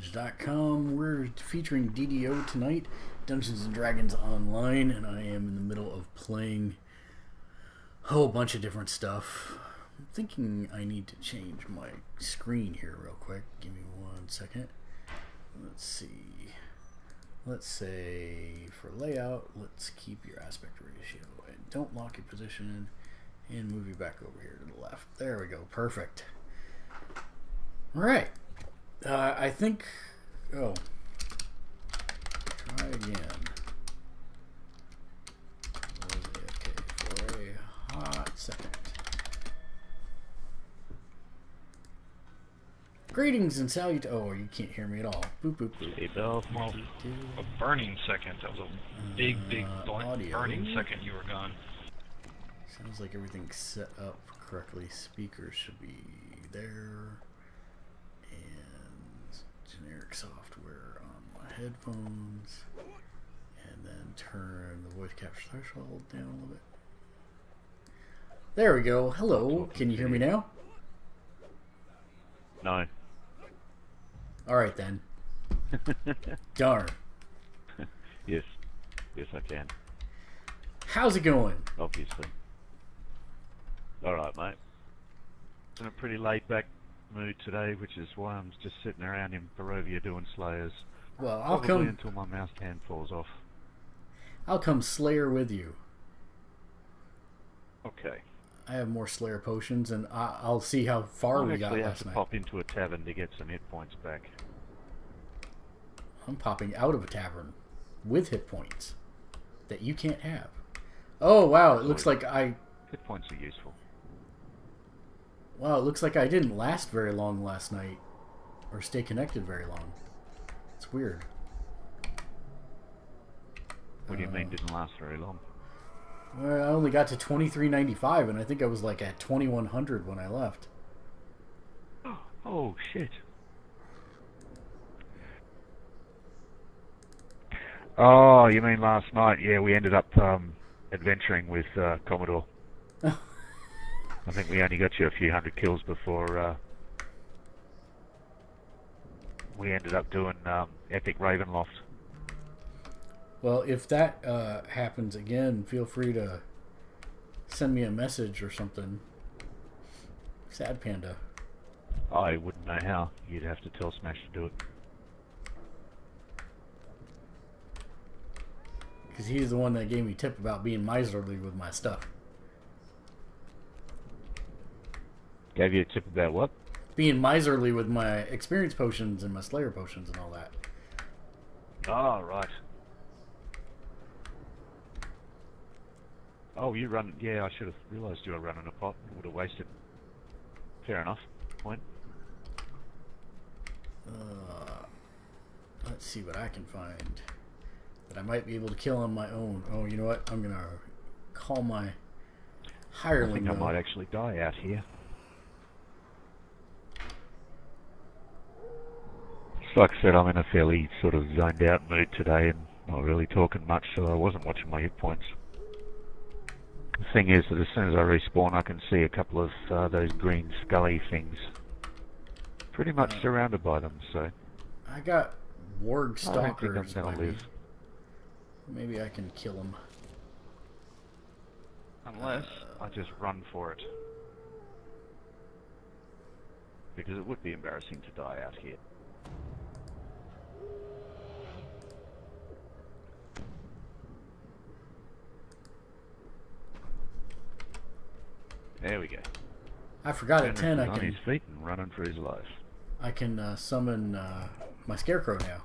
Gamersledge.com. We're featuring DDO tonight, Dungeons and Dragons Online, and I am in the middle of playing a whole bunch of different stuff. I'm thinking I need to change my screen here real quick. Give me 1 second. Let's see. Let's say for layout, let's keep your aspect ratio and don't lock your position and move you back over here to the left. There we go. Perfect. All right. I think. Oh. Try again. Okay, for a hot second. Greetings and salute. Oh, you can't hear me at all. Boop boop boop. Hey, Bill. Well, a burning second. That was a big burning second you were gone. Sounds like everything's set up correctly. Speakers should be there. And generic software on my headphones. And then turn the voice capture threshold down a little bit. There we go. Hello. Can you hear me now? No. Alright then. Darn. Yes. Yes, I can. How's it going? Obviously. Alright, mate. In a pretty laid-back mood today, which is why I'm just sitting around in Barovia doing Slayers. Well, I'll Probably come until my mouse hand falls off. I'll come Slayer with you. Okay. I have more Slayer potions, and I'll see how far we got actually have last to night. pop into a tavern to get some hit points back. I'm popping out of a tavern with hit points that you can't have. Oh wow! It looks like Hit points are useful. Wow, it looks like I didn't last very long last night, or stay connected very long. It's weird. What do you mean didn't last very long? Well, I only got to 2395, and I think I was like at 2100 when I left. Oh shit. Oh, you mean last night? Yeah, we ended up adventuring with Commodore. I think we only got you a few hundred kills before we ended up doing Epic Ravenloft. Well, if that happens again, feel free to send me a message or something. Sad Panda. I wouldn't know how. You'd have to tell Smash to do it. Because he's the one that gave me a tip about being miserly with my stuff. Gave you a tip about what? Being miserly with my experience potions and my Slayer potions and all that. Oh, right. Oh, you run... Yeah, I should have realised you were running a pot. Would have wasted. Fair enough. Point. Let's see what I can find that I might be able to kill on my own. Oh, you know what? I'm going to call my hireling. I think I might actually die out here. Like I said, I'm in a fairly sort of zoned out mood today and not really talking much, so I wasn't watching my hit points. The thing is that as soon as I respawn, I can see a couple of those green scully things. Pretty much surrounded by them, so... I got warg stalkers. I don't think I'm gonna live. Maybe I can kill them. Unless I just run for it. Because it would be embarrassing to die out here. There we go. I forgot at 10 I on can... his feet and running for his life. I can summon my scarecrow now.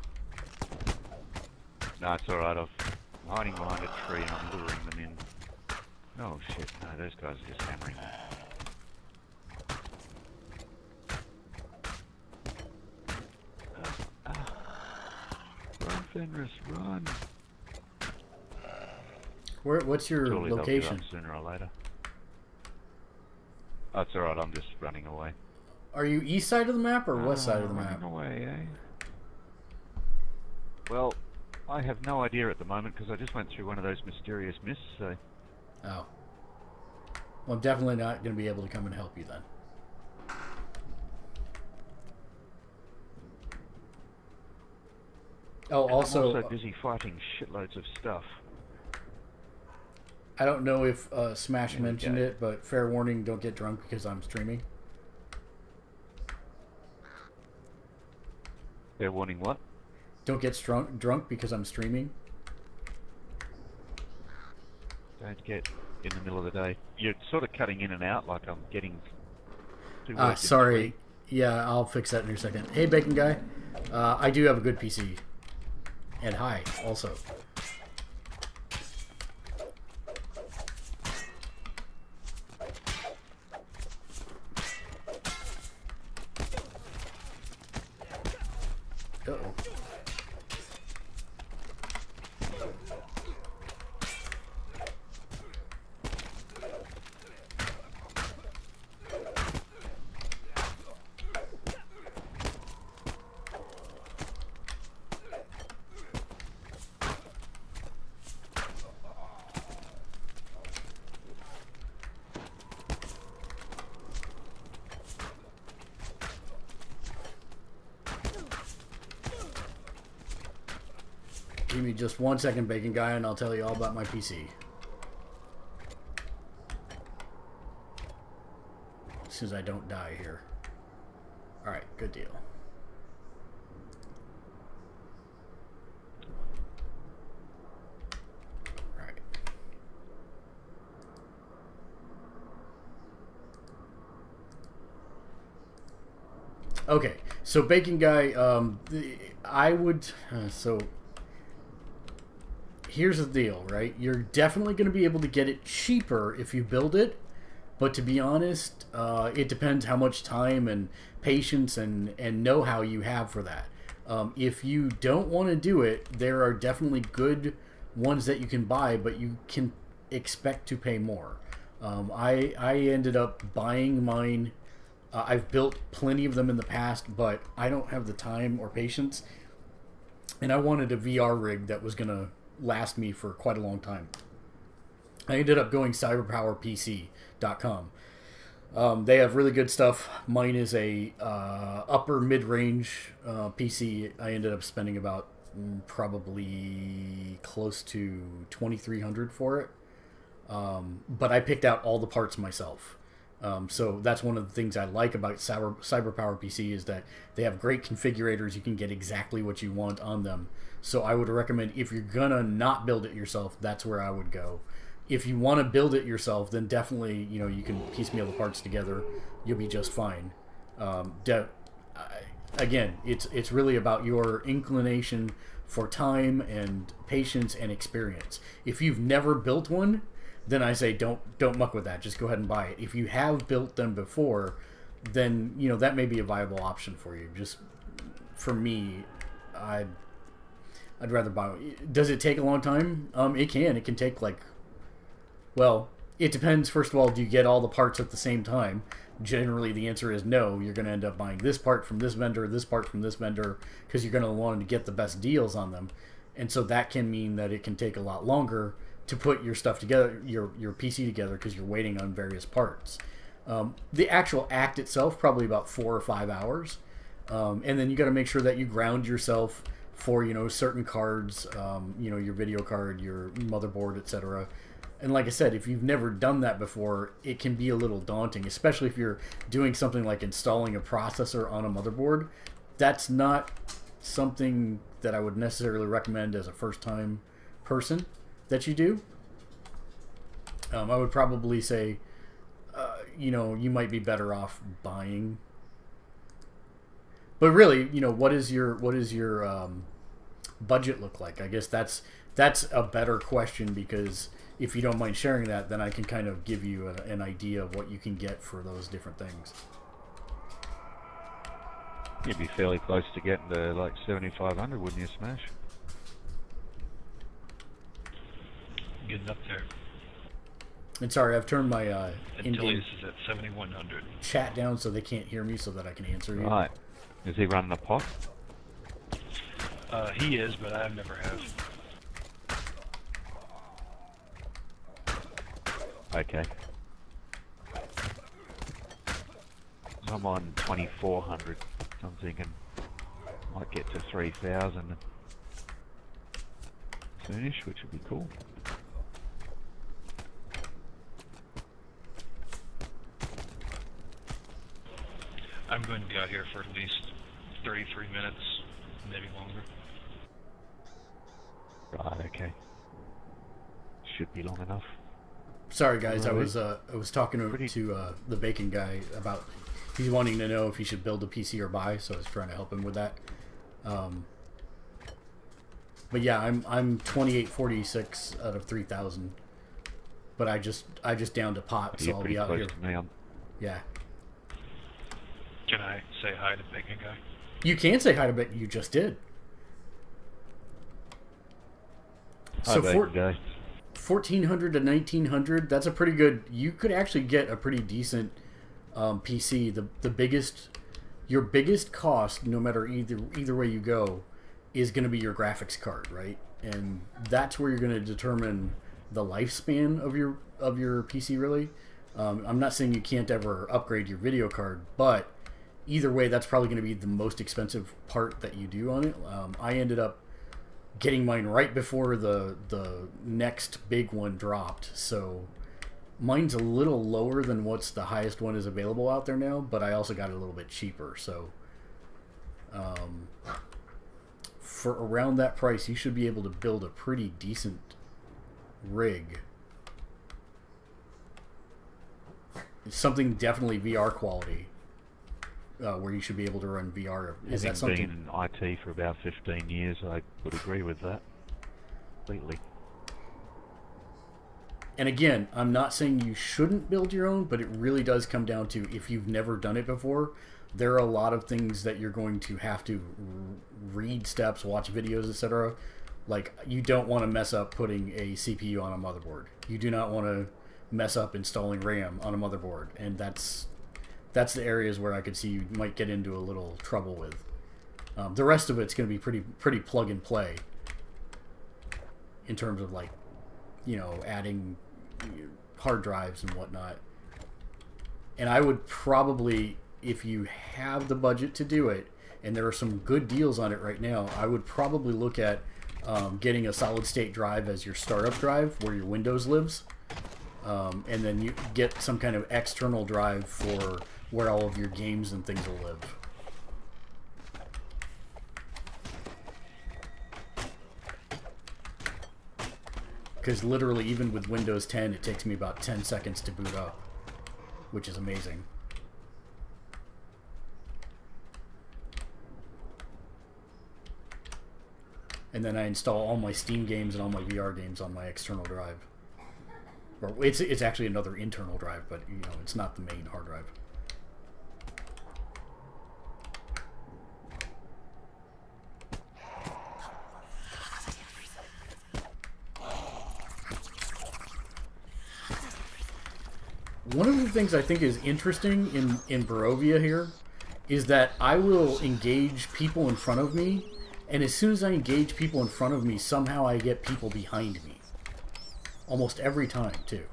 No, it's alright. I'm hiding behind a tree and I'm luring them in. Oh shit, no, those guys are just hammering me. Run, Fenris, run! What's your Surely location? they'll give up sooner or later. Oh, it's alright, I'm just running away. Are you east side of the map or west side of the map? Running away, eh? Well, I have no idea at the moment because I just went through one of those mysterious mists, so... Oh. Well, I'm definitely not going to be able to come and help you then. Oh, I'm also, also busy fighting shitloads of stuff. I don't know if Smash There we mentioned go. it, but fair warning, don't get drunk because I'm streaming. They're warning what? Don't get drunk because I'm streaming. Don't get in the middle of the day. You're sort of cutting in and out like I'm getting two words in Sorry. between. Yeah, I'll fix that in a second. Hey, Bacon Guy. I do have a good PC. And hi, also. Uh-oh. Give me just 1 second, Bacon Guy, and I'll tell you all about my PC. As soon as I don't die here. Alright, good deal. Alright. Okay, so Bacon Guy, I would... so... Here's the deal, right? You're definitely going to be able to get it cheaper if you build it, but to be honest, it depends how much time and patience and know-how you have for that. If you don't want to do it, there are definitely good ones that you can buy, but you can expect to pay more. I ended up buying mine. I've built plenty of them in the past, but I don't have the time or patience, and I wanted a VR rig that was going to last me for quite a long time. I ended up going cyberpowerpc.com. They have really good stuff. Mine is a upper mid-range PC. I ended up spending about probably close to $2,300 for it. But I picked out all the parts myself. So that's one of the things I like about CyberPower PC is that they have great configurators. You can get exactly what you want on them. So I would recommend, if you're gonna not build it yourself, that's where I would go. If you want to build it yourself, then definitely, you know, you can piecemeal the parts together. You'll be just fine. Again, it's really about your inclination for time and patience and experience. If you've never built one, then I say don't muck with that. Just go ahead and buy it. If you have built them before, then you know that may be a viable option for you. Just for me, I'd rather buy it. Does it take a long time? It can. It can take like, well, it depends. First of all, do you get all the parts at the same time? Generally, the answer is no. You're going to end up buying this part from this vendor, this part from this vendor, because you're going to want to get the best deals on them. And so that can mean that it can take a lot longer to put your stuff together, your PC together, because you're waiting on various parts. The actual act itself, probably about 4 or 5 hours. And then you got to make sure that you ground yourself for, you know, certain cards, you know, your video card, your motherboard, etc. And like I said, if you've never done that before, it can be a little daunting, especially if you're doing something like installing a processor on a motherboard. That's not something that I would necessarily recommend as a first-time person that you do. I would probably say, you know, you might be better off buying. But really, you know, what is your budget look like? I guess that's a better question, because if you don't mind sharing that, then I can kind of give you an idea of what you can get for those different things. You'd be fairly close to getting to like 7,500, wouldn't you, Smash? Getting up there. And sorry, I've turned my Antilles is at 7,100. chat down so they can't hear me, so that I can answer you. Right. Is he running a pot? He is, but I never have. Okay. I'm on 2,400. I'm thinking might get to 3,000. soonish, which would be cool. I'm going to be out here for at least 33 minutes, maybe longer. Right, okay. Should be long enough. Sorry guys, I was talking to the bacon guy about he's wanting to know if he should build a PC or buy, so I was trying to help him with that. But yeah, I'm 2846 out of 3,000. But I just downed a pot, so I'll be out here. Yeah. Can I say hi to Bacon Guy? You can say hi to Bacon. You just did. Hi, So Bacon Guy. 1,400 to 1,900. That's a pretty good. You could actually get a pretty decent PC. The biggest, your biggest cost, no matter either way you go, is going to be your graphics card, right? And that's where you're going to determine the lifespan of your PC. Really, I'm not saying you can't ever upgrade your video card, but either way, that's probably going to be the most expensive part that you do on it. I ended up getting mine right before the next big one dropped, so mine's a little lower than what's the highest one is available out there now, but I also got it a little bit cheaper, so for around that price you should be able to build a pretty decent rig. It's something definitely VR quality, where you should be able to run VR. Is that something? Having been in IT for about 15 years, I would agree with that completely. And again, I'm not saying you shouldn't build your own, but it really does come down to, if you've never done it before, there are a lot of things that you're going to have to read steps, watch videos, etc. Like, you don't want to mess up putting a CPU on a motherboard. You do not want to mess up installing RAM on a motherboard, and that's the areas where I could see you might get into a little trouble with. The rest of it's going to be pretty plug and play in terms of, like, you know, adding hard drives and whatnot. And I would probably, if you have the budget to do it, and there are some good deals on it right now, I would probably look at getting a solid state drive as your startup drive where your Windows lives, and then you get some kind of external drive for where all of your games and things will live. Because literally, even with Windows 10, it takes me about 10 seconds to boot up, which is amazing. And then I install all my Steam games and all my VR games on my external drive. Or it's actually another internal drive, but you know, it's not the main hard drive. One of the things I think is interesting in Barovia here is that I will engage people in front of me, and as soon as I engage people in front of me, somehow I get people behind me. Almost every time, too.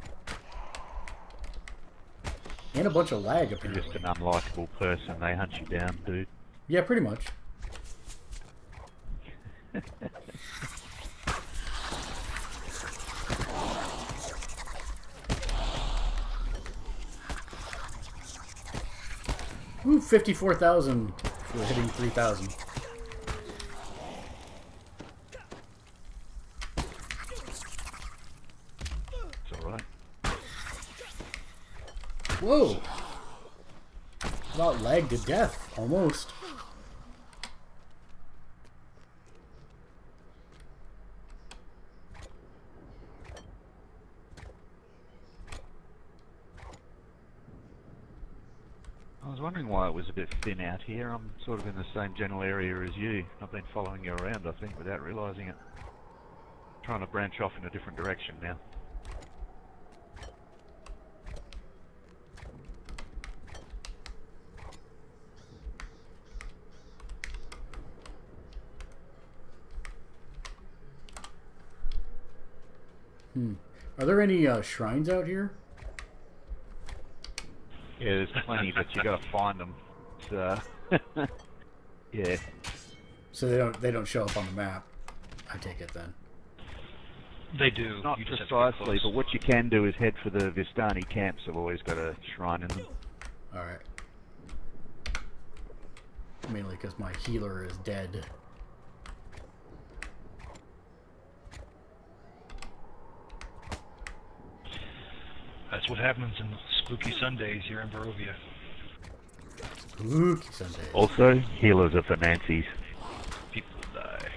And a bunch of lag, apparently. You're just an unlikable person, they hunt you down, dude. Yeah, pretty much. Ooh, 54,000 for hitting 3,000. It's alright. Whoa! About lagged to death, almost. I was wondering why it was a bit thin out here. I'm sort of in the same general area as you. I've been following you around, I think, without realising it. Trying to branch off in a different direction now. Are there any shrines out here? Yeah, there's plenty, but you got to find them. So, yeah. So they don't show up on the map. I take it then. They do. Not You just have to get precisely, close. but what you can do is head for the Vistani camps. I've always got a shrine in them. Alright. Mainly because my healer is dead. That's what happens in spooky Sundays here in Barovia. Spooky Sunday. Also, healers are for Nancy's. People die.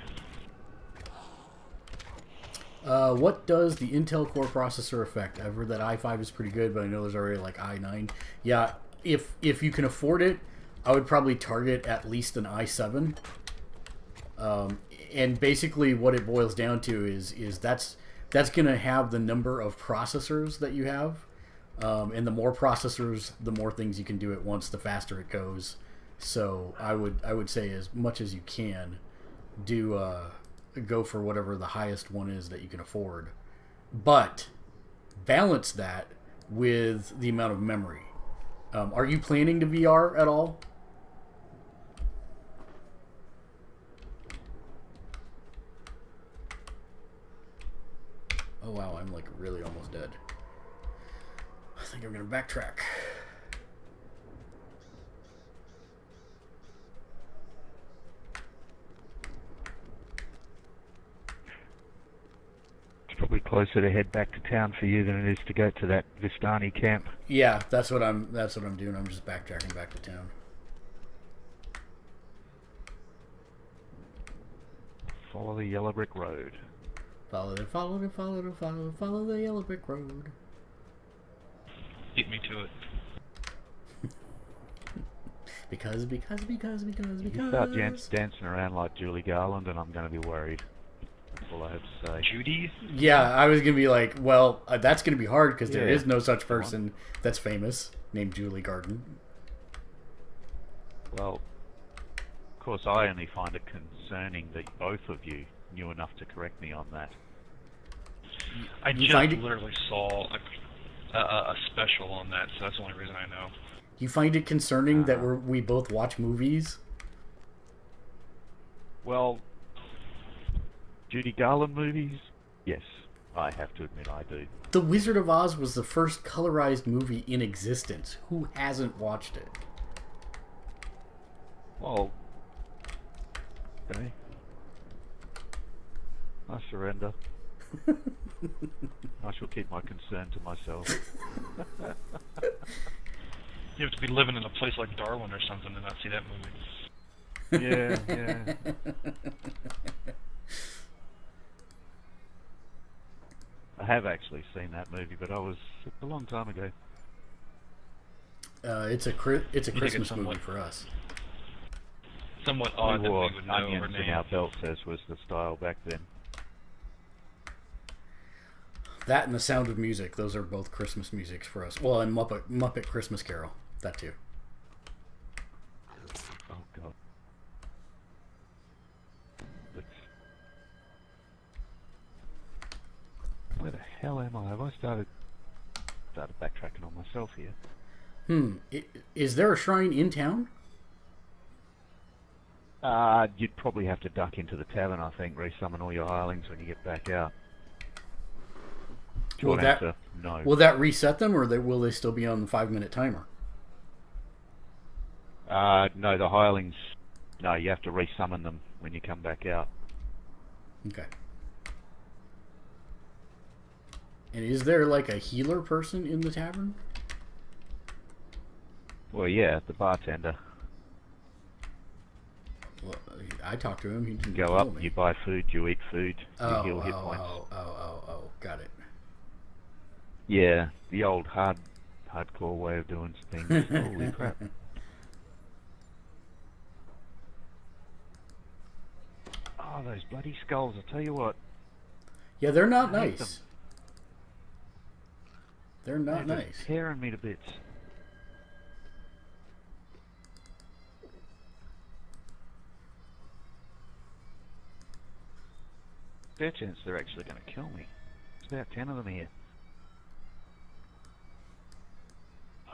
What does the Intel Core processor affect? I've heard that i5 is pretty good, but I know there's already like i9. Yeah, if you can afford it, I would probably target at least an i7. And basically what it boils down to is that's going to have the number of processors that you have. And the more processors, the more things you can do at once, the faster it goes. So I would say as much as you can, go for whatever the highest one is that you can afford. But balance that with the amount of memory. Are you planning to VR at all? Oh wow, I'm like really almost dead. I think I'm gonna backtrack. It's probably closer to head back to town for you than it is to go to that Vistani camp. Yeah, that's what I'm doing. I'm just backtracking back to town. Follow the yellow brick road. Follow the yellow brick road. Beat me to it. Because. You start dancing around like Julie Garland and I'm going to be worried. That's all I have to say. Judy? Yeah, I was going to be like, well, that's going to be hard because there Yeah. is no such person that's famous named Julie Garden. Well, of course I only find it concerning that both of you knew enough to correct me on that. I You just find it- literally saw a special on that, so that's the only reason I know. You find it concerning that we both watch movies? Well, Judy Garland movies? Yes, I have to admit I do. The Wizard of Oz was the first colorized movie in existence. Who hasn't watched it? Well, okay. I surrender. I shall keep my concern to myself. You have to be living in a place like Darwin or something to not see that movie. Yeah. I have actually seen that movie, but it's a long time ago. It's a think Christmas it's movie somewhat- for us. Somewhat We odd that wore we would know her onions in name. our belts, as was the style back then. That and The Sound of Music, those are both Christmas musics for us. Well, and Muppet Christmas Carol, that too. Oh god. Where the hell am I? Have I started backtracking on myself here? Is there a shrine in town? You'd probably have to duck into the tavern, I think, resummon all your hirelings when you get back out. Will Short that- answer, no. Will that reset them, or will they still be on the 5-minute timer? No, the hirelings, no, you have to resummon them when you come back out. Okay. And is there like a healer person in the tavern? Well, yeah, the bartender. Well, I talked to him. He didn't Go kill up, me. you buy food, you eat food, you heal hit points. Oh, got it. Yeah, the old hardcore way of doing things. Holy crap. Oh, those bloody skulls, I tell you what. Yeah, they're not I hate nice. them. They're not They're nice. tearing me to bits. Fair chance they're actually going to kill me. There's about 10 of them here.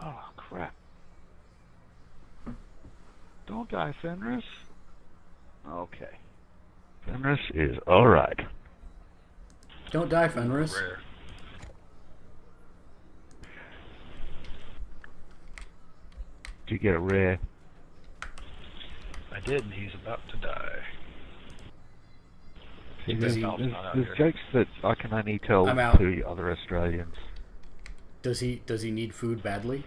Oh, crap. Don't die, Fenris. Okay. Fenris is alright. Don't die, Fenris. Rare. Did you get a rare? I did, and he's about to die. There's jokes that I can only tell I'm out. to other Australians. Does he need food badly?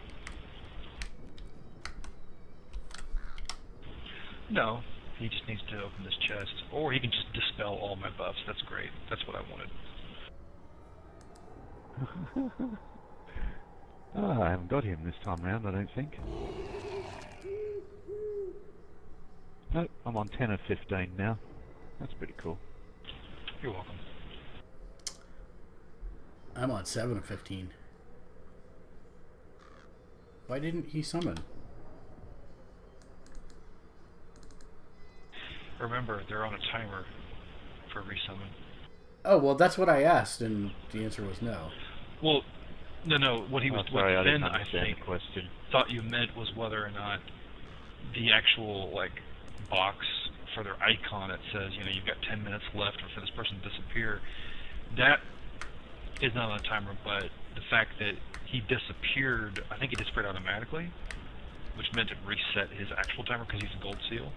No, he just needs to open this chest, or he can just dispel all my buffs. That's great. That's what I wanted. I haven't got him this time round, I don't think. Nope, I'm on 10 of 15 now. That's pretty cool. You're welcome. I'm on 7 of 15. Why didn't he summon? Remember, they're on a timer for resummon. Oh, well, that's what I asked, and the answer was no. Well, no. What he was, sorry, what Ben, I I think, the question. thought you meant was whether or not the actual box for their icon that says, you've got 10 minutes left for this person to disappear. That is not on a timer, but the fact that he disappeared, I think he disappeared automatically, which meant it reset his actual timer because he's a gold seal.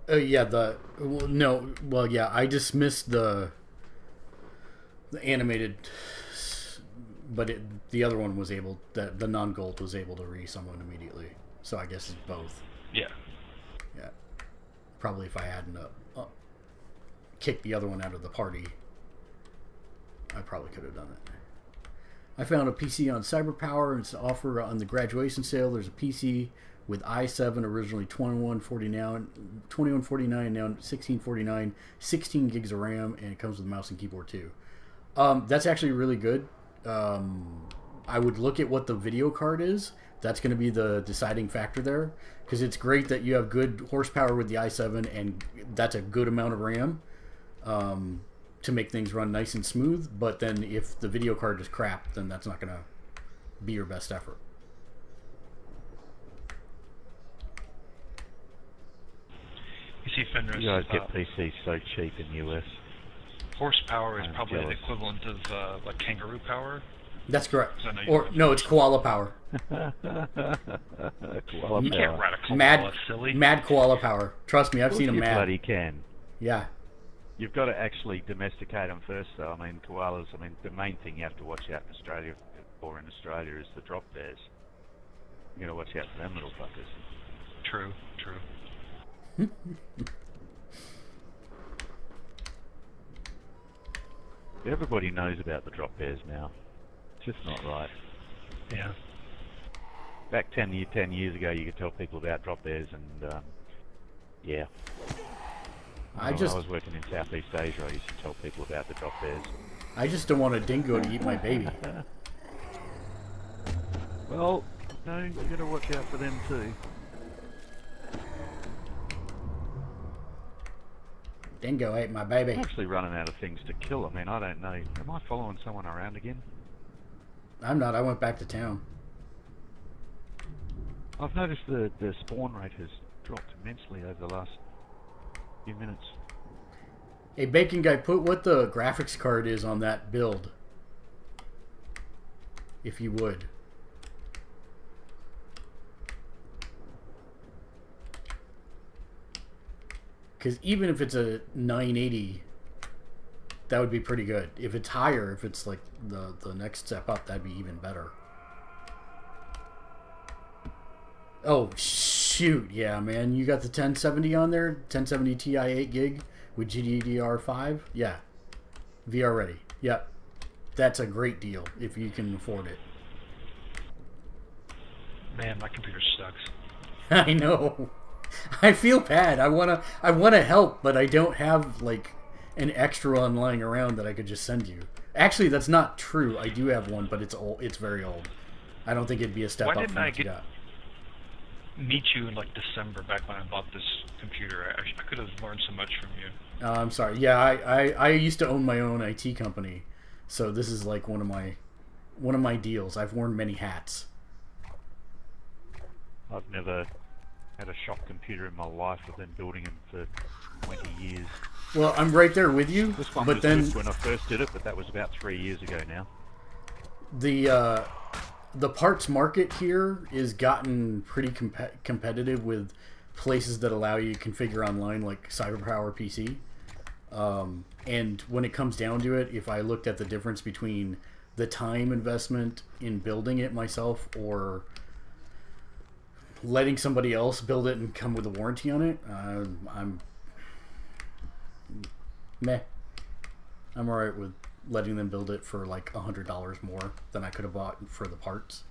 Yeah, I dismissed the animated, but the other one was able, the non-gold was able to resummon immediately. So I guess it's both. Yeah. Yeah. Probably if I hadn't kicked the other one out of the party, I probably could have done it. I found a PC on CyberPower. It's offer on the graduation sale. There's a PC with i7, originally $2149, now $1649, 16 gigs of RAM, and it comes with a mouse and keyboard too. That's actually really good. I would look at what the video card is. That's going to be the deciding factor there, because it's great that you have good horsepower with the i7, and that's a good amount of RAM to make things run nice and smooth. But then if the video card is crap, then that's not going to be your best effort. You see, Fenris, You guys get PCs so cheap in the US. Horsepower is I'm probably jealous. the equivalent of kangaroo power. That's correct. Or no, it's koala power. Koala You can't power. ride a koala, silly. Mad koala power. Trust me, I've seen them You mad. bloody can. Yeah. You've got to actually domesticate them first, though. I mean, koalas, the main thing you have to watch out in Australia is the drop bears. You got to watch out for them little fuckers. True. Everybody knows about the drop bears now. It's just not right. Yeah. Back 10 years ago, you could tell people about drop bears, and yeah. I was working in Southeast Asia, I used to tell people about the drop bears. I just don't want a dingo to eat my baby. Well, no, you got to watch out for them too. Dingo ate my baby. I'm actually running out of things to kill. I don't know. Am I following someone around again? I'm not. I went back to town. I've noticed the spawn rate has dropped immensely over the last few minutes. Hey, Bacon Guy, put what the graphics card is on that build. If you would. Because even if it's a 980, that would be pretty good. If it's higher, if it's like the next step up, that'd be even better. Oh, shoot. Yeah, man. You got the 1070 on there? 1070 Ti 8 gig with GDDR5? Yeah. VR ready. Yep. That's a great deal if you can afford it. Man, my computer sucks. I know. I feel bad. I wanna help, but I don't have like an extra one lying around that I could just send you. Actually, that's not true. I do have one, but it's old. It's very old. I don't think it'd be a step up from what you got. Meet you in December back when I bought this computer. I could have learned so much from you. I'm sorry. Yeah, I used to own my own IT company, so this is like one of my deals. I've worn many hats. I've never had a shop computer in my life. I've been building them for 20 years. Well, I'm right there with you. This one but was then good when I first did it, but that was about 3 years ago now. The parts market here is gotten pretty competitive with places that allow you to configure online, like CyberPower PC. And when it comes down to it, if I looked at the difference between the time investment in building it myself or letting somebody else build it and come with a warranty on it, I'm meh. I'm alright with letting them build it for like $100 more than I could have bought for the parts.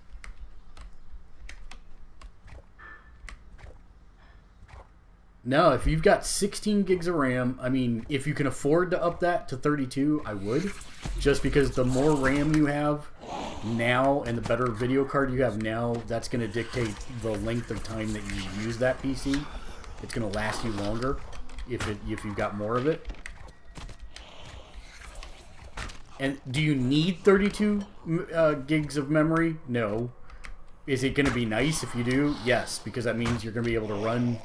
No, if you've got 16 gigs of RAM, I mean, if you can afford to up that to 32, I would. Just because the more RAM you have now and the better video card you have now, that's going to dictate the length of time that you use that PC. It's going to last you longer if you've got more of it. And do you need 32 gigs of memory? No. Is it going to be nice if you do? Yes, because that means you're going to be able to run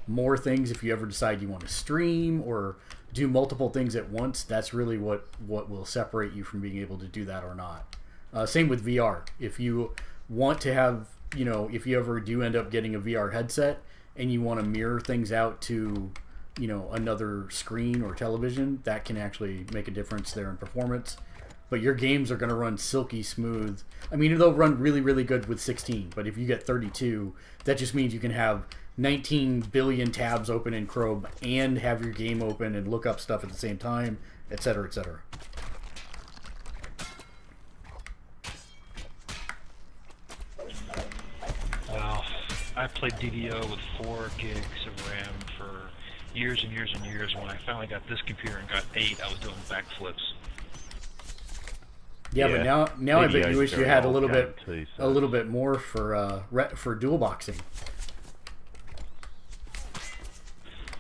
more things if you ever decide you want to stream or do multiple things at once. That's really what will separate you from being able to do that or not. Same with VR. If you want to have, you know, if you ever do end up getting a VR headset and you want to mirror things out to, you know, another screen or television, that can actually make a difference there in performance. But your games are going to run silky smooth. I mean, they'll run really, really good with 16, but if you get 32, that just means you can have 19 billion tabs open in Chrome and have your game open and look up stuff at the same time, etc., etc. Well, I played DDO with 4 gigs of RAM for years and years and years. When I finally got this computer and got 8, I was doing backflips. Yeah, but now I bet you wish you had a little bit too, so. a little bit more for dual boxing.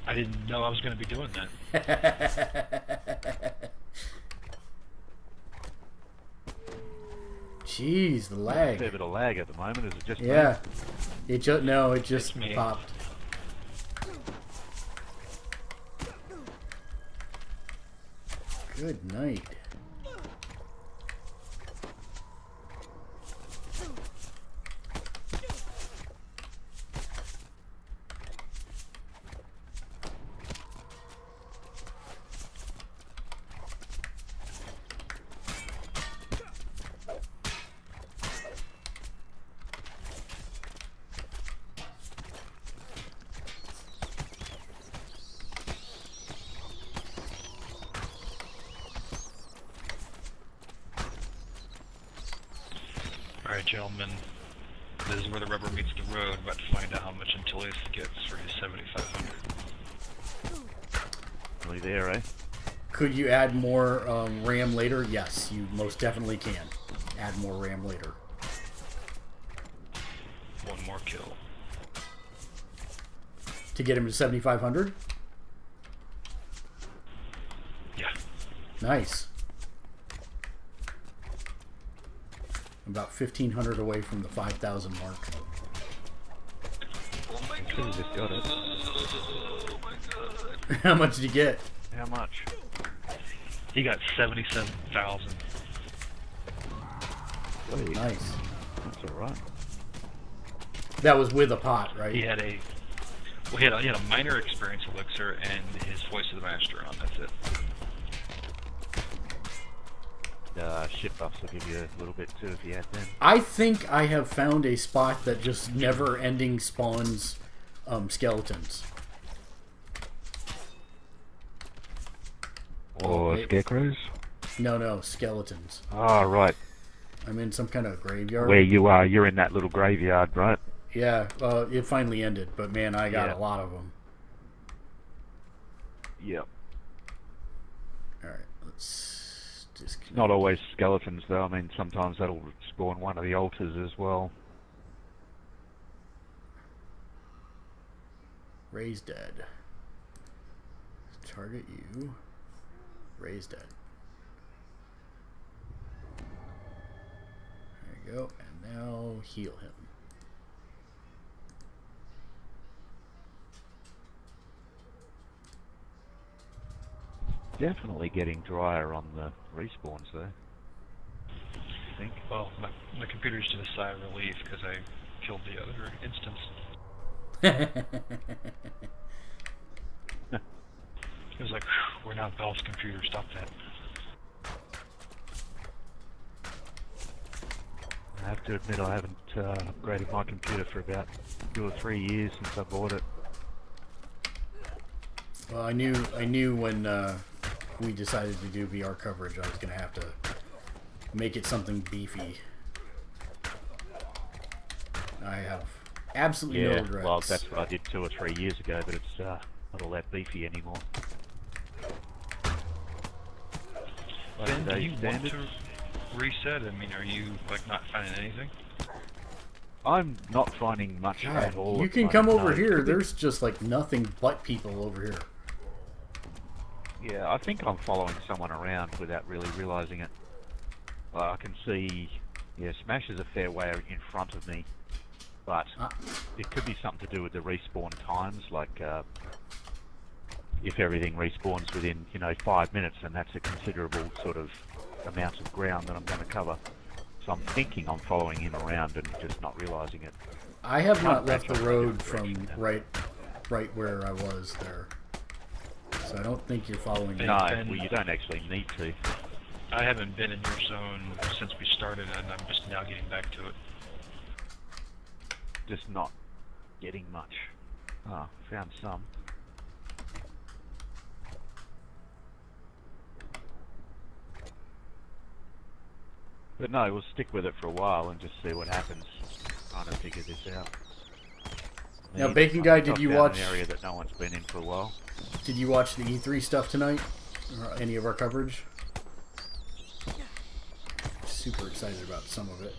I didn't know I was going to be doing that. Jeez, the lag. A fair bit of lag at the moment. Is it just yeah? Me? It just popped. Good night. Alright, gentlemen, this is where the rubber meets the road. About to find out how much Antilles gets for his 7500. Really there, eh? Could you add more RAM later? Yes, you most definitely can. Add more RAM later. One more kill. To get him to 7500? Yeah. Nice. About 1500 away from the 5000 mark. Oh my Should have just got it. Oh my god. How much did you get? How much? He got 77,000. Sweet. Nice. That's alright. That was with a pot, right? He had a he had a minor experience elixir and his voice of the master on. That's it. Ship buffs will give you a little bit too if you add them. I think I have found a spot that just never-ending spawns skeletons. Or Wait. scarecrows? No, skeletons. Oh, right. I'm in some kind of graveyard. Where you are, you're in that little graveyard, right? Yeah, it finally ended, but man, I got a lot of them. Yep. Alright, let's disconnect. Not always skeletons, though. I mean, sometimes that'll spawn one of the altars as well. Raise dead. Target you. Raise dead. There you go. And now heal him. definitely getting drier on the respawns though. I think. Well, my computer's did a sigh of relief because I killed the other instance. It was like, we're not Valve's computer, stop that. I have to admit I haven't upgraded my computer for about 2 or 3 years since I bought it. Well, I knew when we decided to do VR coverage, I was going to have to make it something beefy. I have absolutely no regrets. Well, that's what I did 2 or 3 years ago, but it's not all that beefy anymore. Ben, do you want to reset? I mean, are you like not finding anything? I'm not finding much at all. You can come over here. There's just like nothing but people over here. Yeah, I think I'm following someone around without really realising it. I can see, yeah, Smash is a fair way in front of me, but it could be something to do with the respawn times, like if everything respawns within, 5 minutes, then that's a considerable sort of amount of ground that I'm going to cover. So I'm thinking I'm following him around and just not realising it. I have not left the road from right where I was there. So I don't think you're following me. No, well, you don't actually need to. I haven't been in your zone since we started, and I'm just now getting back to it. Just not getting much. Ah, found some. But no, we'll stick with it for a while and just see what happens. Trying to figure this out. Now, Bacon Guy, did you watch an area that no one's been in for a while? Did you watch the E3 stuff tonight? Or any of our coverage? Super excited about some of it.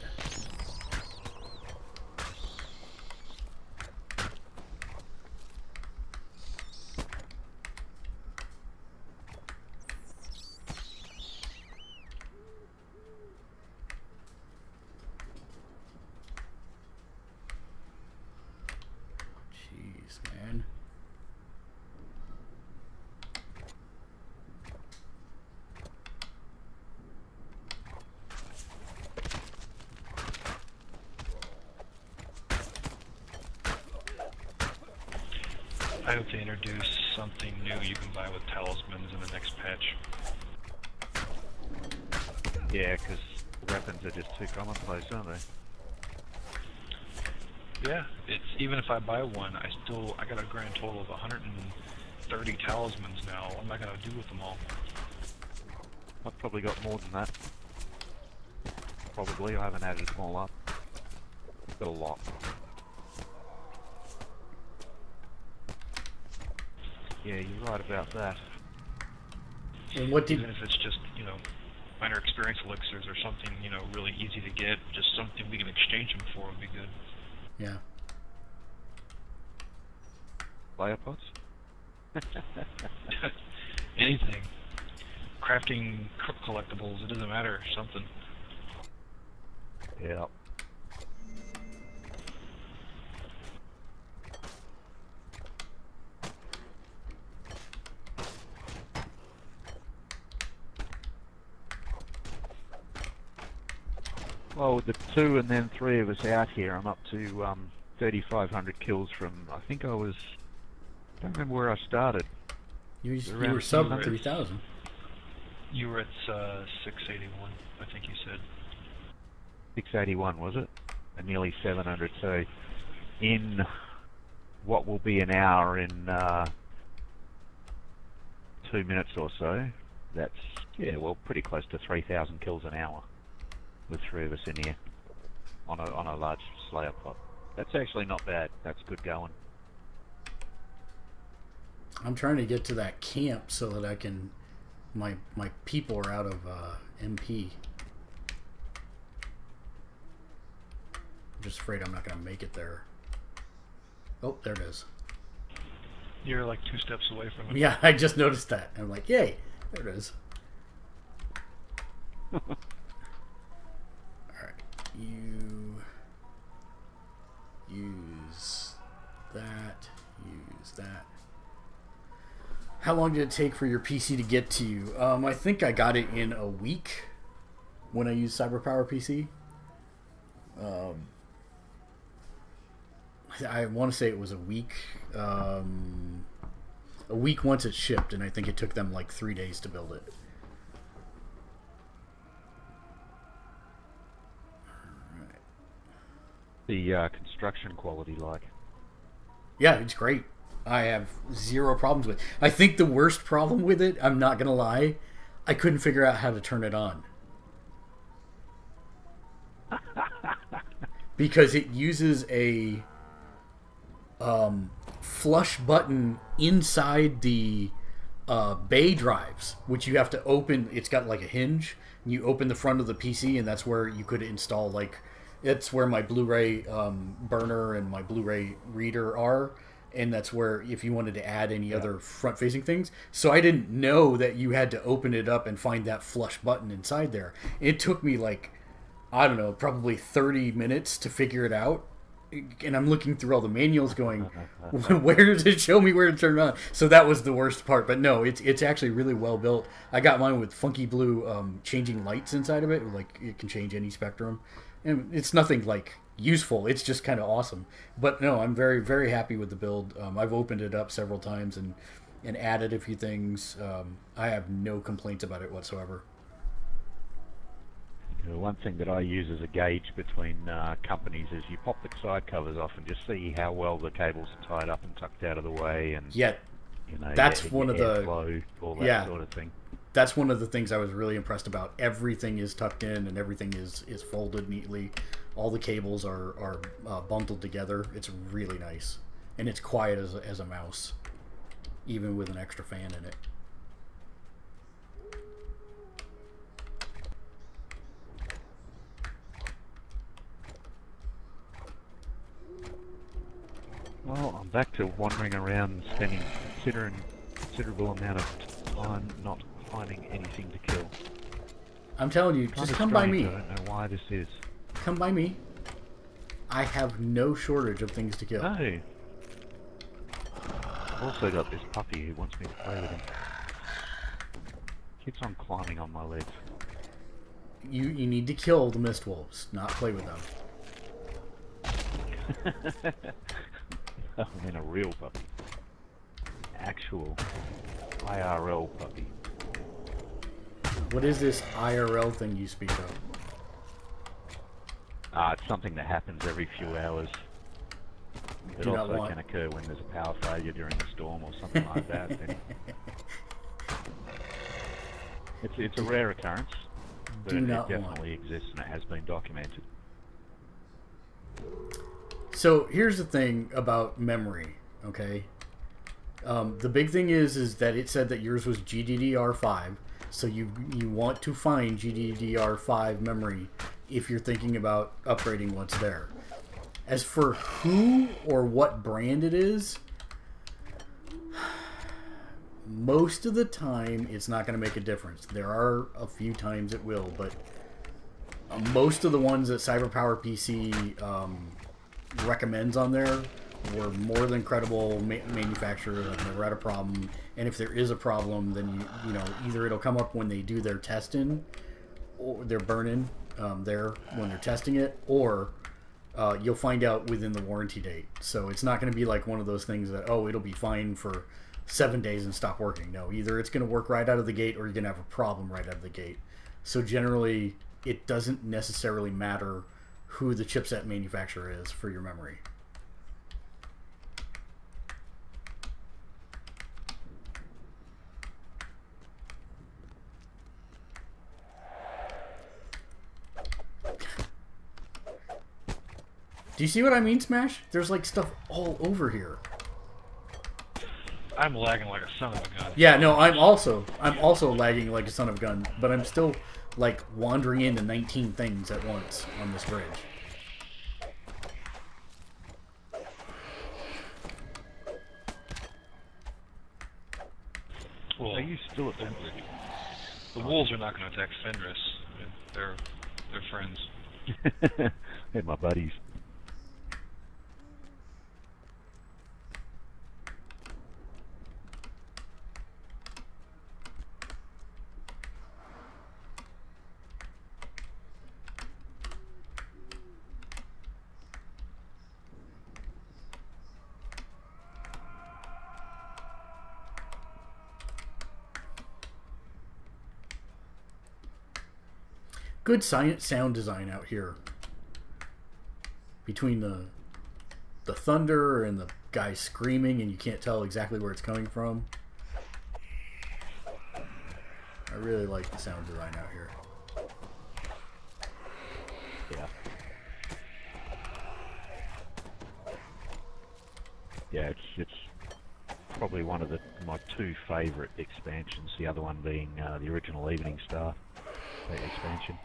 Jeez, man. I hope they introduce something new you can buy with talismans in the next patch. Yeah, because weapons are just too commonplace, aren't they? Yeah, it's even if I buy one, I got a grand total of 130 talismans now. What am I gonna do with them all? I've probably got more than that. Probably, I haven't added them all up. I've got a lot. Yeah, you're right about that. And what did... Even if it's just, minor experience elixirs or something, really easy to get, just something we can exchange them for would be good. Yeah. Player pots? Anything. Crafting collectibles, it doesn't matter, something. Yeah. Well, with the 2 and then 3 of us out here, I'm up to 3,500 kills from, I think I don't remember where I started. You were sub 3,000. You were at 681, I think you said. 681, was it? And nearly 700, so in what will be an hour in 2 minutes or so, that's, yeah, well, pretty close to 3,000 kills an hour. With 3 of us in here on a large Slayer pot. That's actually not bad. That's good going. I'm trying to get to that camp so that I can... My people are out of MP. I'm just afraid I'm not going to make it there. Oh, there it is. You're like 2 steps away from it. Yeah, I just noticed that. I'm like, yay, there it is. You use that, How long did it take for your PC to get to you? I think I got it in a week when I used CyberPower PC. I want to say it was a week. A week once it shipped, and I think it took them like 3 days to build it. The construction quality like? Yeah, it's great. I have zero problems with it. I think the worst problem with it, I'm not going to lie, I couldn't figure out how to turn it on. Because it uses a flush button inside the bay drives, which you have to open. It's got like a hinge. And you open the front of the PC, and that's where you could install, like, it's where my Blu-ray burner and my Blu-ray reader are. And that's where, if you wanted to add any other front-facing things. So I didn't know that you had to open it up and find that flush button inside there. It took me, like, I don't know, probably 30 minutes to figure it out. And I'm looking through all the manuals going, where does it show me where to turn it on? So that was the worst part. But no, it's actually really well built. I got mine with funky blue changing lights inside of it. Like, it can change any spectrum. And it's nothing, like, useful. It's just kind of awesome. But no, I'm very, very happy with the build. I've opened it up several times and added a few things. I have no complaints about it whatsoever. One thing that I use as a gauge between companies is you pop the side covers off and just see how well the cables are tied up and tucked out of the way, and yeah, you know, that's one of the flow, all that sort of thing. That's one of the things I was really impressed about. Everything is tucked in and everything is folded neatly. All the cables are bundled together. It's really nice, and it's quiet as a mouse, even with an extra fan in it. Well, I'm back to wandering around, spending considerable amount of time not finding anything to kill. I'm telling you, just come by me. I don't know why this is. Come by me. I have no shortage of things to kill. No. I've also got this puppy who wants me to play with him. Keeps on climbing on my legs. You need to kill the mist wolves, not play with them. I mean a real puppy. Actual IRL puppy. What is this IRL thing you speak of? It's something that happens every few hours. It also can occur when there's a power failure during a storm or something like that. It's a rare occurrence, but it definitely exists and it has been documented. So here's the thing about memory, okay? The big thing is that it said that yours was GDDR5, so you want to find GDDR5 memory if you're thinking about upgrading what's there. As for who or what brand it is, most of the time it's not going to make a difference. There are a few times it will, but most of the ones that CyberPower PC recommends on there were more than credible manufacturers. I've never had a problem, and if there is a problem, then you know, either it'll come up when they do their testing or their burn-in there when they're testing it, or you'll find out within the warranty date. So it's not going to be like one of those things that, oh, it'll be fine for 7 days and stop working. No, either it's going to work right out of the gate or you're going to have a problem right out of the gate. So generally it doesn't necessarily matter who the chipset manufacturer is for your memory. Do you see what I mean, Smash? There's like stuff all over here. I'm lagging like a son of a gun. Yeah, no, I'm also lagging like a son of a gun, but I'm still like wandering into 19 things at once on this bridge. Well, are you still at that bridge? The wolves are not going to attack Fenris. I mean, they're friends. They're my buddies. good sound design out here. Between the thunder and the guy screaming, and you can't tell exactly where it's coming from. I really like the sound design out here. Yeah. Yeah, it's probably one of my two favourite expansions. The other one being the original Evening Star expansion.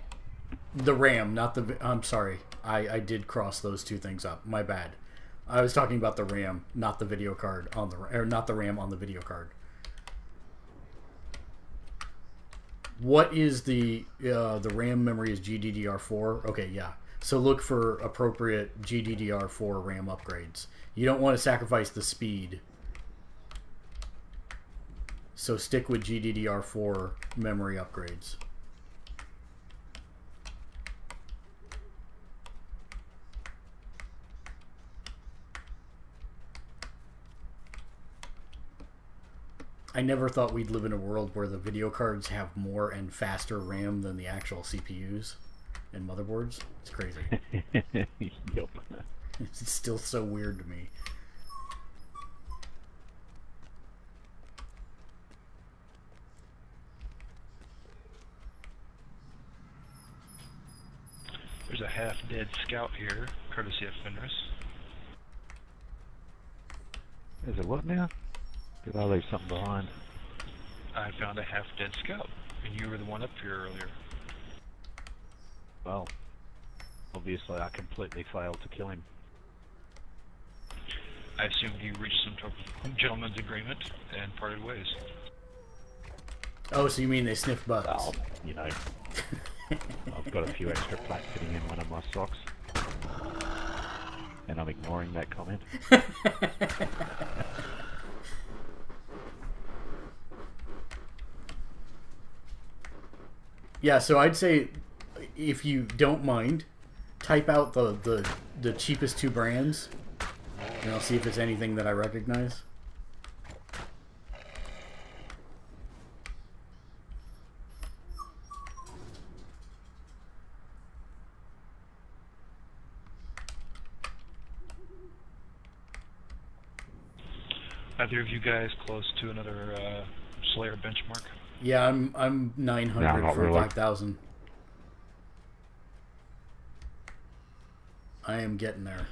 The RAM, not the... I'm sorry. I did cross those two things up. My bad. I was talking about the RAM, not the video card on the... Or not the RAM on the video card. What is the RAM memory is GDDR4? Okay, yeah. So look for appropriate GDDR4 RAM upgrades. You don't want to sacrifice the speed. So stick with GDDR4 memory upgrades. I never thought we'd live in a world where the video cards have more and faster RAM than the actual CPUs and motherboards. It's crazy. Yup. It's still so weird to me. There's a half-dead scout here, courtesy of Fenris. Is it what now? Did I leave something behind? I found a half-dead scout, and you were the one up here earlier. Well, obviously I completely failed to kill him. I assumed you reached some sort of gentleman's agreement and parted ways. Oh, so you mean they sniffed butts? Well, you know, I've got a few extra plaque fitting in one of my socks. And I'm ignoring that comment. Yeah, so I'd say, if you don't mind, type out the cheapest two brands, and I'll see if it's anything that I recognize. Either of you guys close to another Slayer benchmark? Yeah, I'm 900 No, from really. 5,000. I am getting there.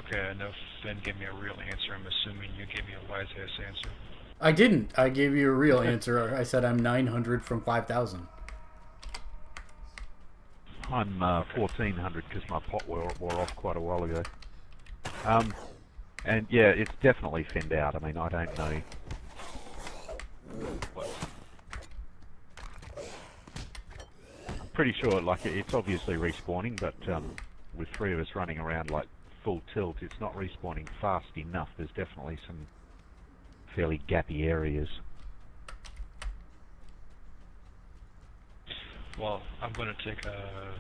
Okay, I know Finn gave me a real answer. I'm assuming you gave me a wise-ass answer. I didn't. I gave you a real answer. I said I'm 900 from 5,000. I'm 1400 because my pot wore off quite a while ago. And yeah, it's definitely thinned out. I mean, I don't know what. I'm pretty sure, like, it's obviously respawning, but with three of us running around like full tilt, it's not respawning fast enough. There's definitely some fairly gappy areas. Well, I'm going to take a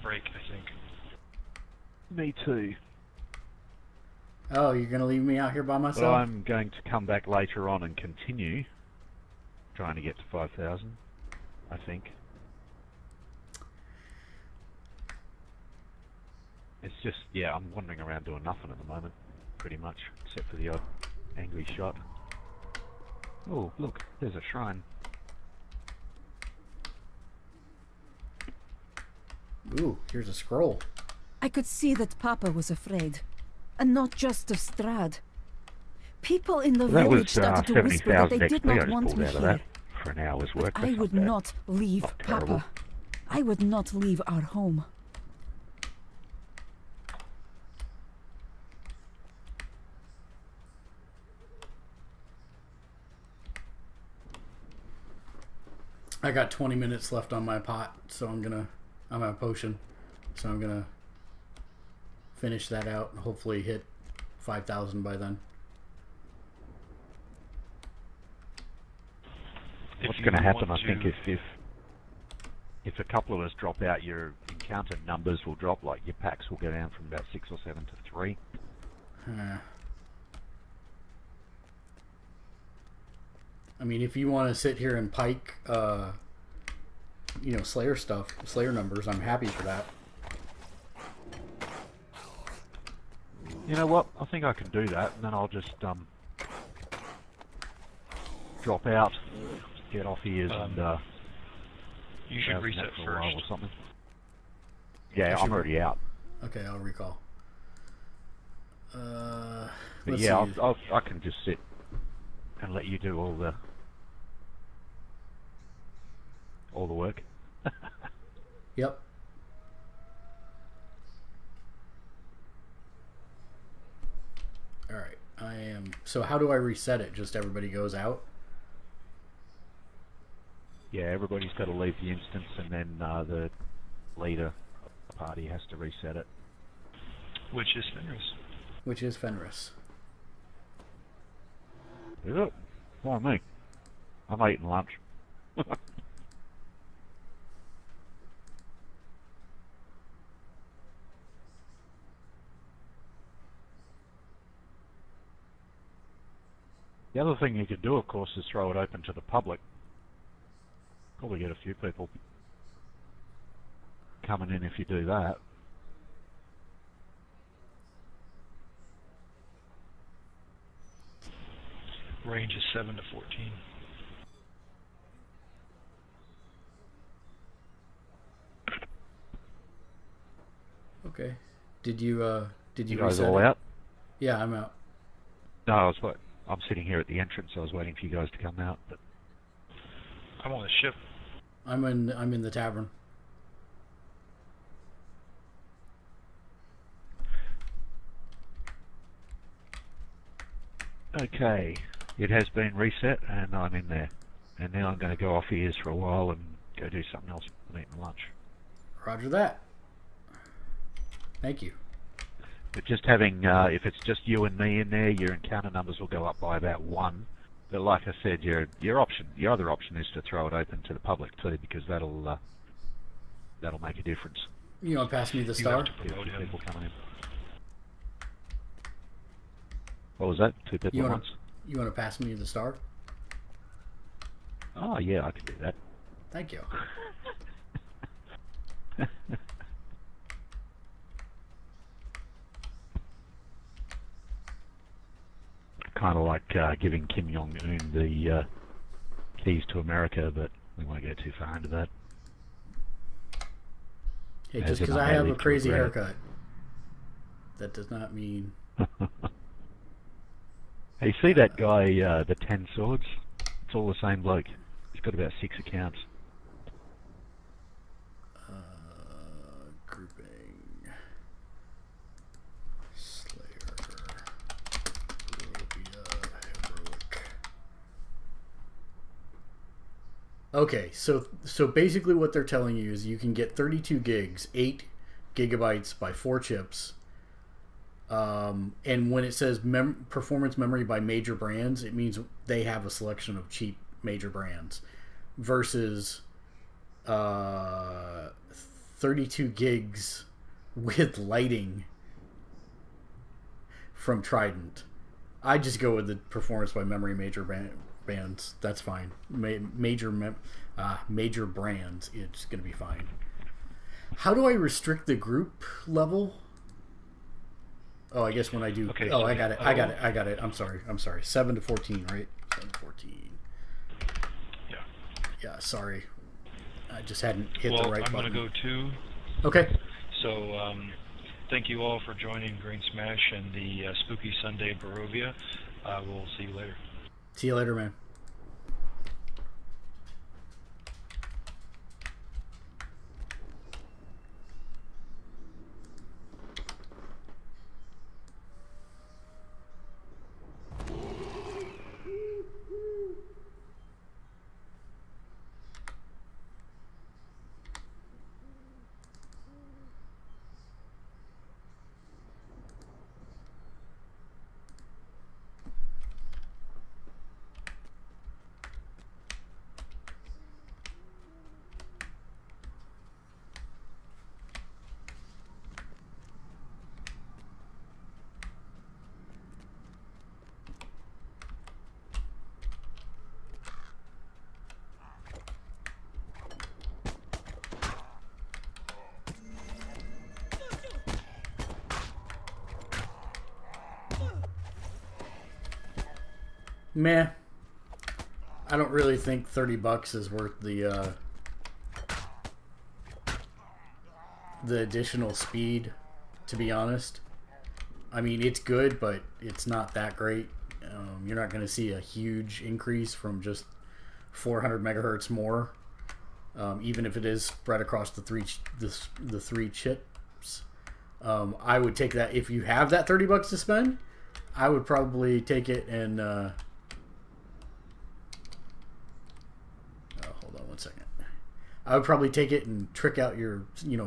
break, I think. Me too. Oh, you're going to leave me out here by myself? Well, I'm going to come back later on and continue trying to get to 5,000, I think. It's just, yeah, I'm wandering around doing nothing at the moment, pretty much, except for the odd angry shot. Oh, look, there's a shrine. Ooh, here's a scroll. I could see that Papa was afraid. And not just of Strad. People in the That village was started to whisper that 70,000 they did XP I not just want pulled me out of here. that for an hour's work. I would not leave Not terrible. Papa. I would not leave our home. I got 20 minutes left on my pot, so I'm out of potion, so I'm gonna finish that out and hopefully hit 5,000 by then. What's going to happen, I think, if a couple of us drop out, your encounter numbers will drop. Like your packs will go down from about 6 or 7 to 3. I mean, if you want to sit here and pike, you know, Slayer stuff, Slayer numbers, I'm happy for that. You know what? I think I can do that, and then I'll just drop out, get off ears, and you should reset for a while first. or something. Yeah, I'm already out. Okay, I'll recall. But yeah, I can just sit and let you do all the work. Yep. All right, I am. So how do I reset it? Just everybody goes out? Yeah, everybody's got to leave the instance, and then the leader of the party has to reset it. Which is Fenris. Which is Fenris. Is it? Why me? I'm eating lunch. The other thing you could do, of course, is throw it open to the public. Probably get a few people coming in if you do that. Range is 7 to 14. Okay. Did you You guys reset all it? out? Yeah, I'm out. No, I'm sitting here at the entrance. I was waiting for you guys to come out, but I'm on the ship. I'm in the tavern. okay. It has been reset, and I'm in there. And now I'm going to go off ears for a while and go do something else. I'm eating lunch. Roger that. Thank you. But just having, if it's just you and me in there, your encounter numbers will go up by about 1. But like I said, your other option is to throw it open to the public too, because that'll make a difference. You want to pass me the You star? have to promote him. People coming in. What was that? 2 people at once? You want to pass me the star? Oh yeah, I can do that. Thank you. Kind of like giving Kim Jong-un the keys to America, but we won't go too far into that. Hey, As just in because I I have a live to crazy regret it. haircut, that does not mean... Hey, see that guy, the 10 swords? It's all the same bloke. He's got about 6 accounts. Grouping. Slayer. Barovia. Heroic. Okay, so basically what they're telling you is you can get 32 gigs, 8 gigabytes by 4 chips. And when it says performance memory by major brands, it means they have a selection of cheap major brands versus 32 gigs with lighting from Trident. I just go with the performance by memory major bands. That's fine. Major brands, it's going to be fine. How do I restrict the group level? Oh, I guess when I do... Okay, oh, so I got it. I'm sorry. 7 to 14, right? 7 to 14. Yeah. Yeah, sorry. I just hadn't hit the right button. I'm going to go too. Okay. So, thank you all for joining Green Smash and the Spooky Sunday Barovia. We'll see you later. See you later, man. Meh. I don't really think $30 is worth the additional speed, to be honest. I mean, it's good, but it's not that great. You're not going to see a huge increase from just 400 megahertz more, even if it is spread across the three chips. I would take that if you have that $30 to spend. I would probably take it and hold on one second. I would probably take it and trick out your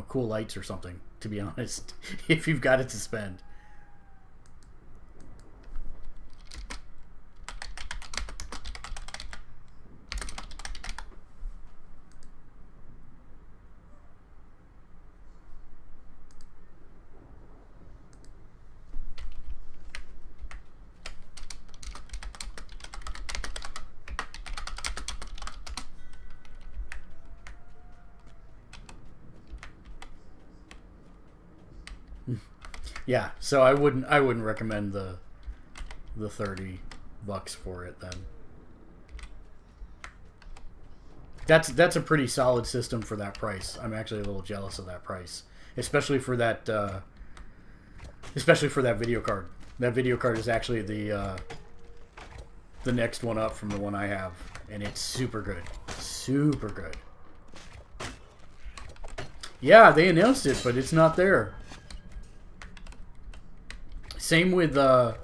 cool lights or something, to be honest, if you've got it to spend. Yeah, so I wouldn't recommend the $30 for it then. That's a pretty solid system for that price. I'm actually a little jealous of that price, especially for that video card. That video card is actually the next one up from the one I have, and it's super good. Super good. Yeah, they announced it, but it's not there. Same with the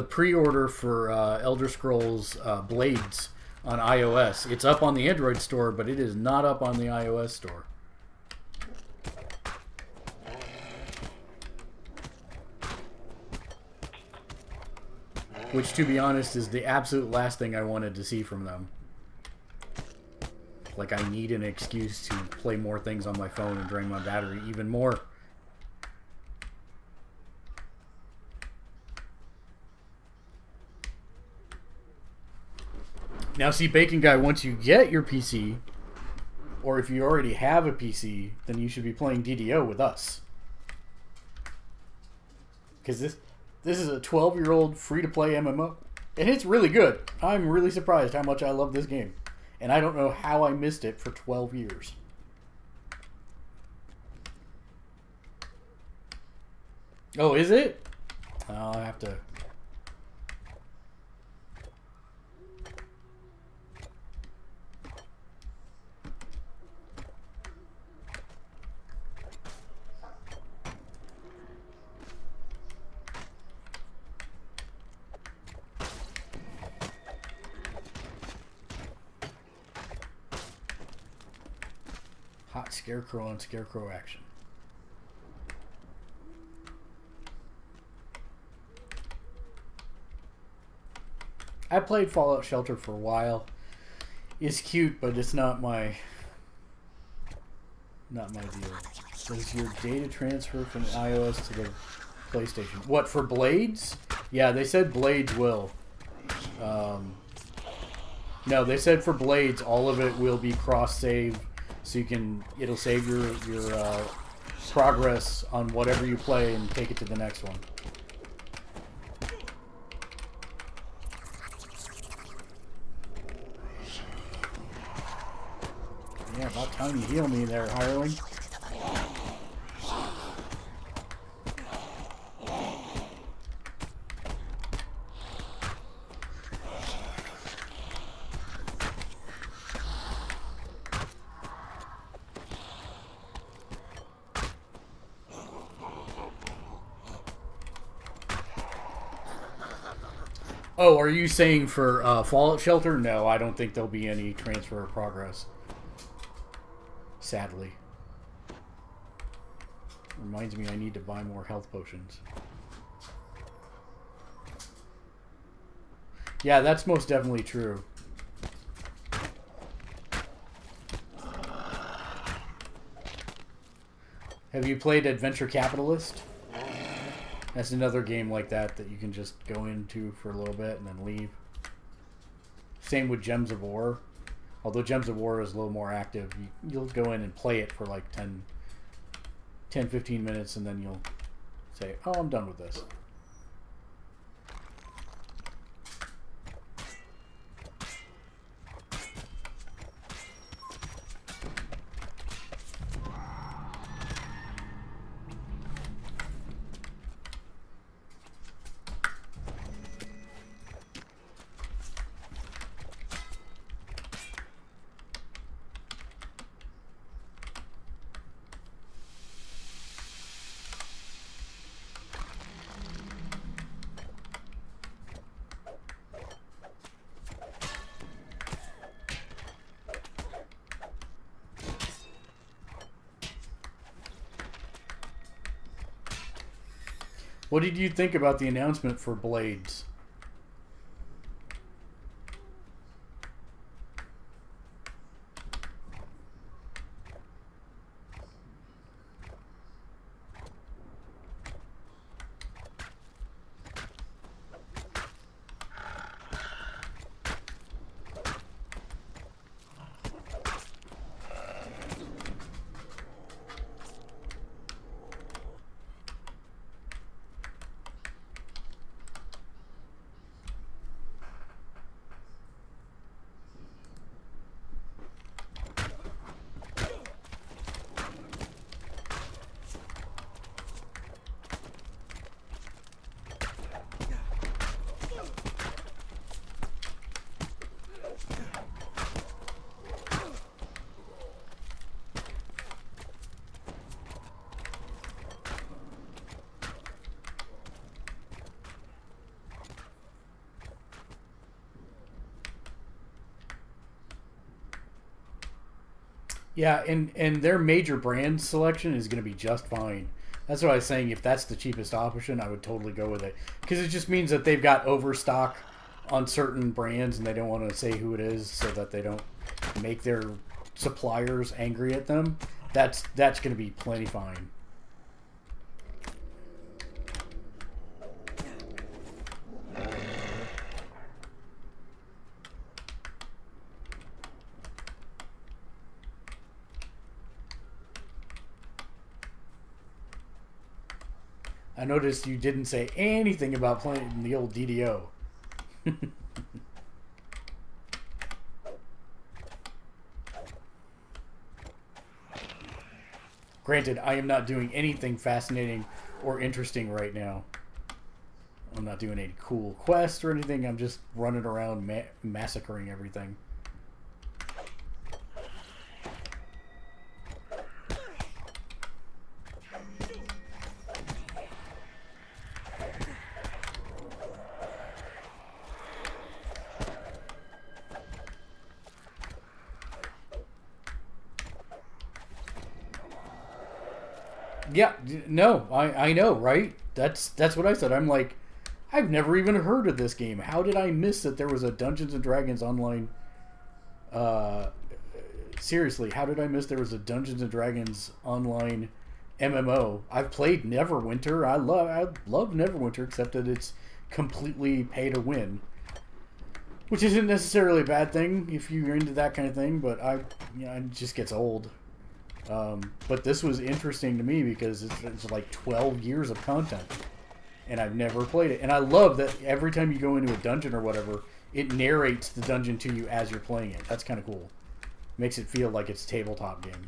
pre-order for Elder Scrolls Blades on iOS. It's up on the Android store, but it is not up on the iOS store. Which, to be honest, is the absolute last thing I wanted to see from them. Like, I need an excuse to play more things on my phone and drain my battery even more. Now, see, Bacon Guy, once you get your PC, or if you already have a PC, then you should be playing DDO with us. Because this is a 12-year-old free-to-play MMO, and it's really good. I'm really surprised how much I love this game. And I don't know how I missed it for 12 years. Oh, is it? I'll have to... Hot Scarecrow on Scarecrow action. I played Fallout Shelter for a while. It's cute, but it's not my deal. Does your data transfer from iOS to the PlayStation? What, for Blades? Yeah, they said Blades will. No, they said for Blades, all of it will be cross-save. So it'll save your progress on whatever you play and take it to the next one. Yeah, about time you heal me there, hireling. Oh, are you saying for Fallout Shelter? No, I don't think there'll be any transfer of progress. Sadly. Reminds me I need to buy more health potions. Yeah, that's most definitely true. Have you played Adventure Capitalist? That's another game like that you can just go into for a little bit and then leave. Same with Gems of War. Although Gems of War is a little more active. You'll go in and play it for like 10-15 minutes and then you'll say, oh, I'm done with this. What did you think about the announcement for Blades? Yeah, and their major brand selection is going to be just fine. That's what I was saying. If that's the cheapest option, I would totally go with it. Because it just means that they've got overstock on certain brands and they don't want to say who it is so that they don't make their suppliers angry at them. That's going to be plenty fine. I noticed you didn't say anything about playing the old DDO. Granted, I am not doing anything fascinating or interesting right now. I'm not doing any cool quests or anything. I'm just running around massacring everything. Yeah, no, I know, right? That's what I said. I'm like, I've never even heard of this game. How did I miss that there was a Dungeons and Dragons online? Seriously, how did I miss there was a Dungeons and Dragons online MMO? I've played Neverwinter. I love Neverwinter, except that it's completely pay to win, which isn't necessarily a bad thing if you're into that kind of thing. But it just gets old. But this was interesting to me because it's like 12 years of content, and I've never played it. And I love that every time you go into a dungeon or whatever, it narrates the dungeon to you as you're playing it. That's kind of cool. Makes it feel like it's a tabletop game.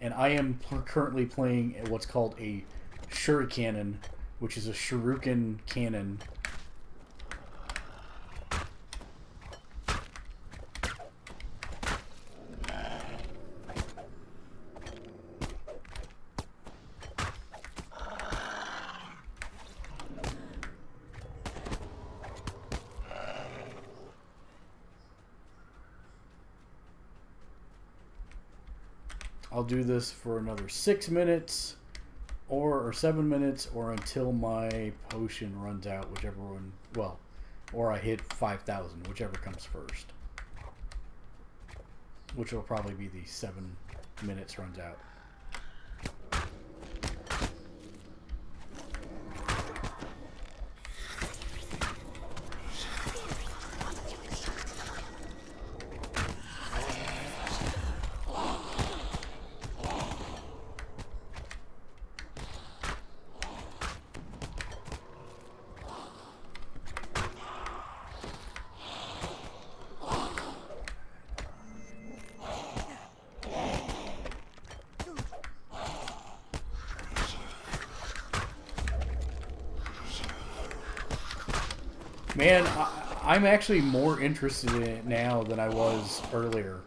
And I am currently playing what's called a shuriken, which is a shuriken cannon. I'll do this for another 6 minutes or 7 minutes or until my potion runs out, whichever one, well, or I hit 5,000, whichever comes first. Which will probably be the 7 minutes runs out. Man, I'm actually more interested in it now than I was earlier.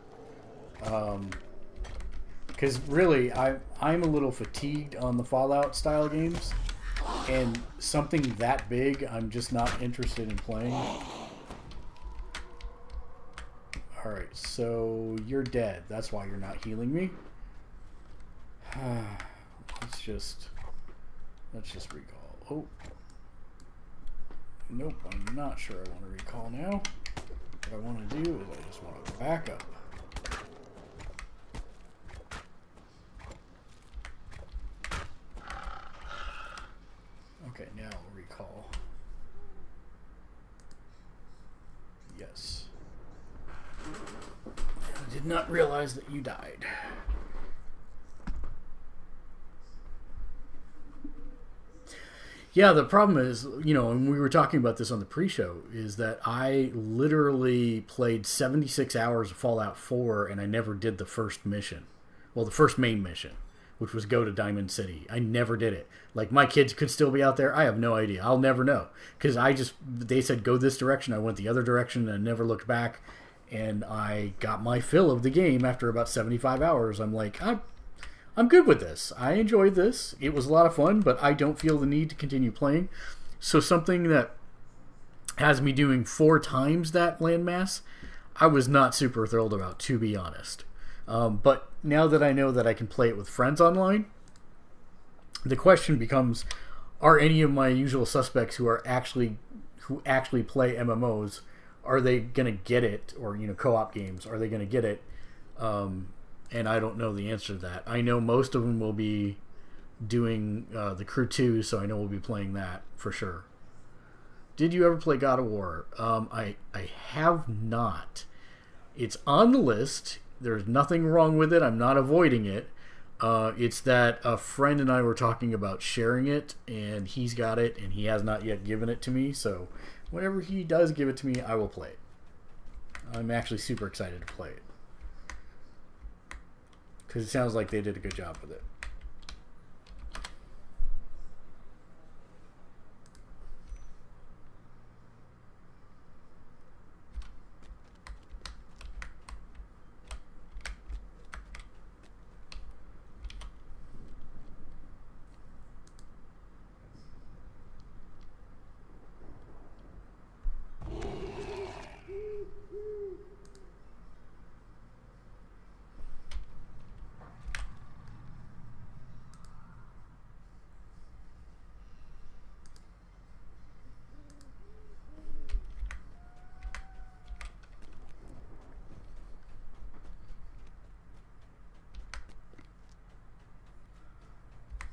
Because really, I'm a little fatigued on the Fallout style games. And something that big, I'm just not interested in playing. Alright, so you're dead. That's why you're not healing me. Let's just recall. Oh. Nope, I'm not sure I want to recall now. What I want to do is I just want to back up. Okay, now recall. Yes. I did not realize that you died. Yeah, the problem is, you know, and we were talking about this on the pre-show, is that I literally played 76 hours of Fallout 4 and I never did the first mission. Well, the first main mission, which was go to Diamond City. I never did it. Like, my kids could still be out there. I have no idea. I'll never know. Because they said go this direction. I went the other direction and I never looked back. And I got my fill of the game after about 75 hours. I'm like, I'm good with this. I enjoyed this. It was a lot of fun, but I don't feel the need to continue playing. So something that has me doing 4 times that landmass, I was not super thrilled about, to be honest. But now that I know that I can play it with friends online, the question becomes, are any of my usual suspects who actually play MMOs, are they going to get it? Or, you know, co-op games, are they going to get it? And I don't know the answer to that. I know most of them will be doing the Crew 2, so I know we'll be playing that for sure. Did you ever play God of War? I have not. It's on the list. There's nothing wrong with it. I'm not avoiding it. It's that a friend and I were talking about sharing it, and he's got it, and he has not yet given it to me. So whenever he does give it to me, I will play it. I'm actually super excited to play it, because it sounds like they did a good job with it.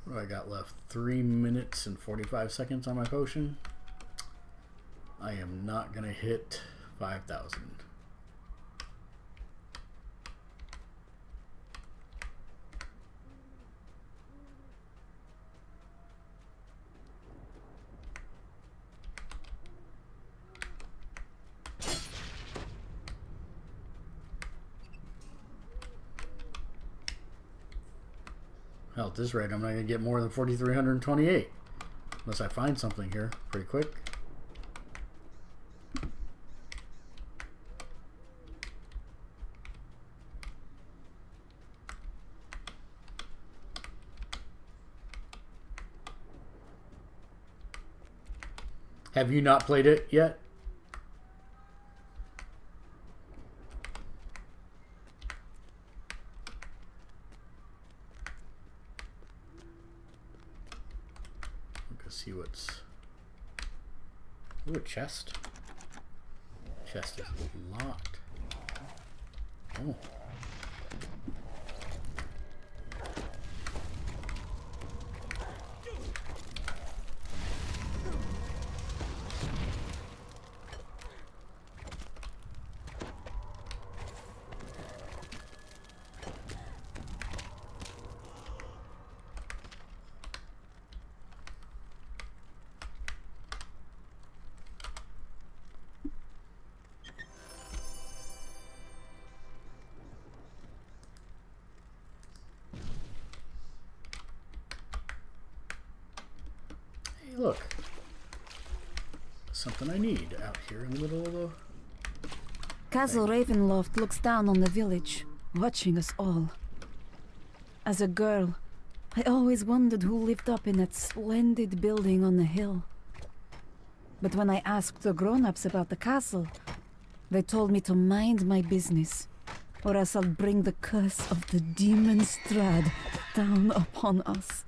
What do I got left? 3 minutes and 45 seconds on my potion. I am not going to hit 5,000. Hell, at this rate, I'm not going to get more than 4,328. Unless I find something here pretty quick. Have you not played it yet? See what's... Ooh, a chest. Chest is locked. Oh. Look, something I need out here in the middle of the... Castle Ravenloft looks down on the village, watching us all. As a girl, I always wondered who lived up in that splendid building on the hill. But when I asked the grown-ups about the castle, they told me to mind my business. or else I'll bring the curse of the demon Strad down upon us.